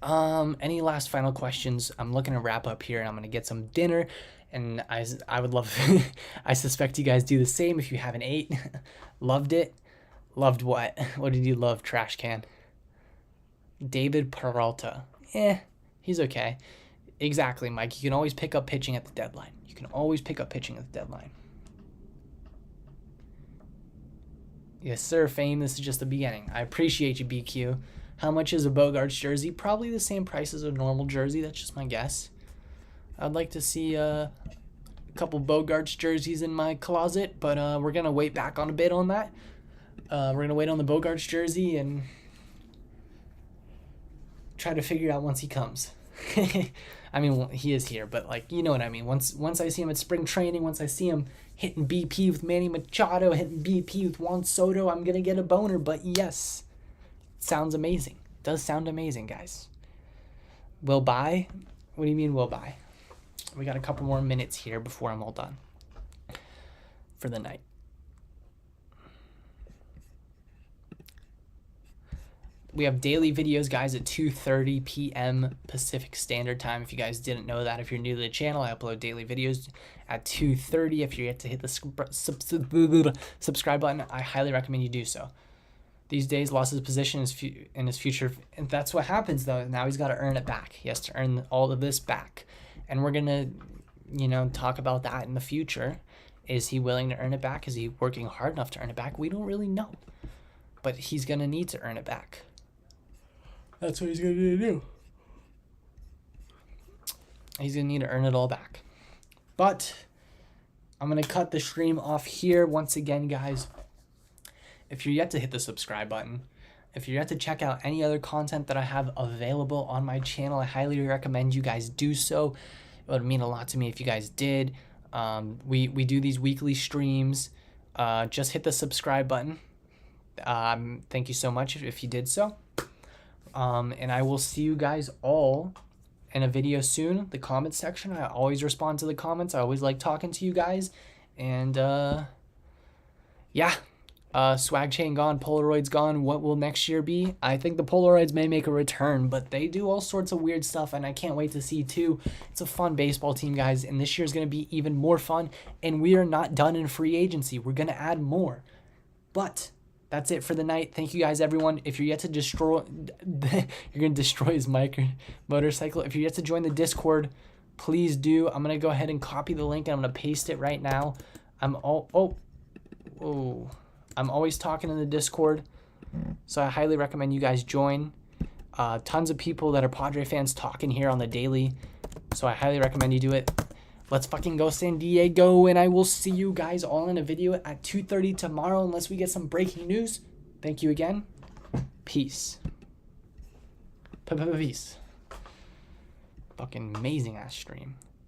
Any last final questions? I'm looking to wrap up here, and I'm going to get some dinner. And I would love, I suspect you guys do the same if you haven't ate. Loved it. Loved what? What did you love, trash can? David Peralta. He's okay. Exactly, Mike. You can always pick up pitching at the deadline. You can always pick up pitching at the deadline. Yes, sir, Fame. This is just the beginning. I appreciate you, BQ. How much is a Bogaerts jersey? Probably the same price as a normal jersey. That's just my guess. I'd like to see a couple Bogaerts jerseys in my closet, but we're going to wait back on a bit on that. We're going to wait on the Bogaerts jersey and try to figure out once he comes. I mean, well, he is here, but, like, you know what I mean. Once I see him at spring training, once I see him hitting BP with Manny Machado, hitting BP with Juan Soto, I'm going to get a boner. But, yes, it sounds amazing. It does sound amazing, guys. Will buy? What do you mean will buy? We got a couple more minutes here before I'm all done for the night. We have daily videos, guys, at 2:30 p.m. Pacific Standard Time. If you guys didn't know that, if you're new to the channel, I upload daily videos at 2:30. If you're yet to hit the subscribe button, I highly recommend you do so. These days, lost his position in his future. And that's what happens, though. Now he's got to earn it back. He has to earn all of this back. And we're going to, you know, talk about that in the future. Is he willing to earn it back? Is he working hard enough to earn it back? We don't really know. But he's going to need to earn it back. That's what he's going to do. He's going to need to earn it all back. But I'm going to cut the stream off here. Once again, guys, if you're yet to hit the subscribe button, if you're yet to check out any other content that I have available on my channel, I highly recommend you guys do so. It would mean a lot to me if you guys did. We do these weekly streams. Just hit the subscribe button. Thank you so much if you did so. And I will see you guys all in a video soon. The comment section, I always respond to the comments. I always like talking to you guys. And yeah. Swag chain gone, Polaroids gone. What will next year be? I think the Polaroids may make a return, but they do all sorts of weird stuff, and I can't wait to see too. It's a fun baseball team, guys, and this year is going to be even more fun, and we are not done in free agency. We're going to add more. But that's it for the night. Thank you guys, everyone. If you're yet to destroy, you're going to destroy his motorcycle. If you're yet to join the Discord, please do. I'm going to go ahead and copy the link, and I'm going to paste it right now. I'm always talking in the Discord, so I highly recommend you guys join. Tons of people that are Padre fans talking here on the daily, so I highly recommend you do it. Let's fucking go San Diego, and I will see you guys all in a video at 2:30 tomorrow unless we get some breaking news. Thank you again. Peace. Peace. Fucking amazing ass stream.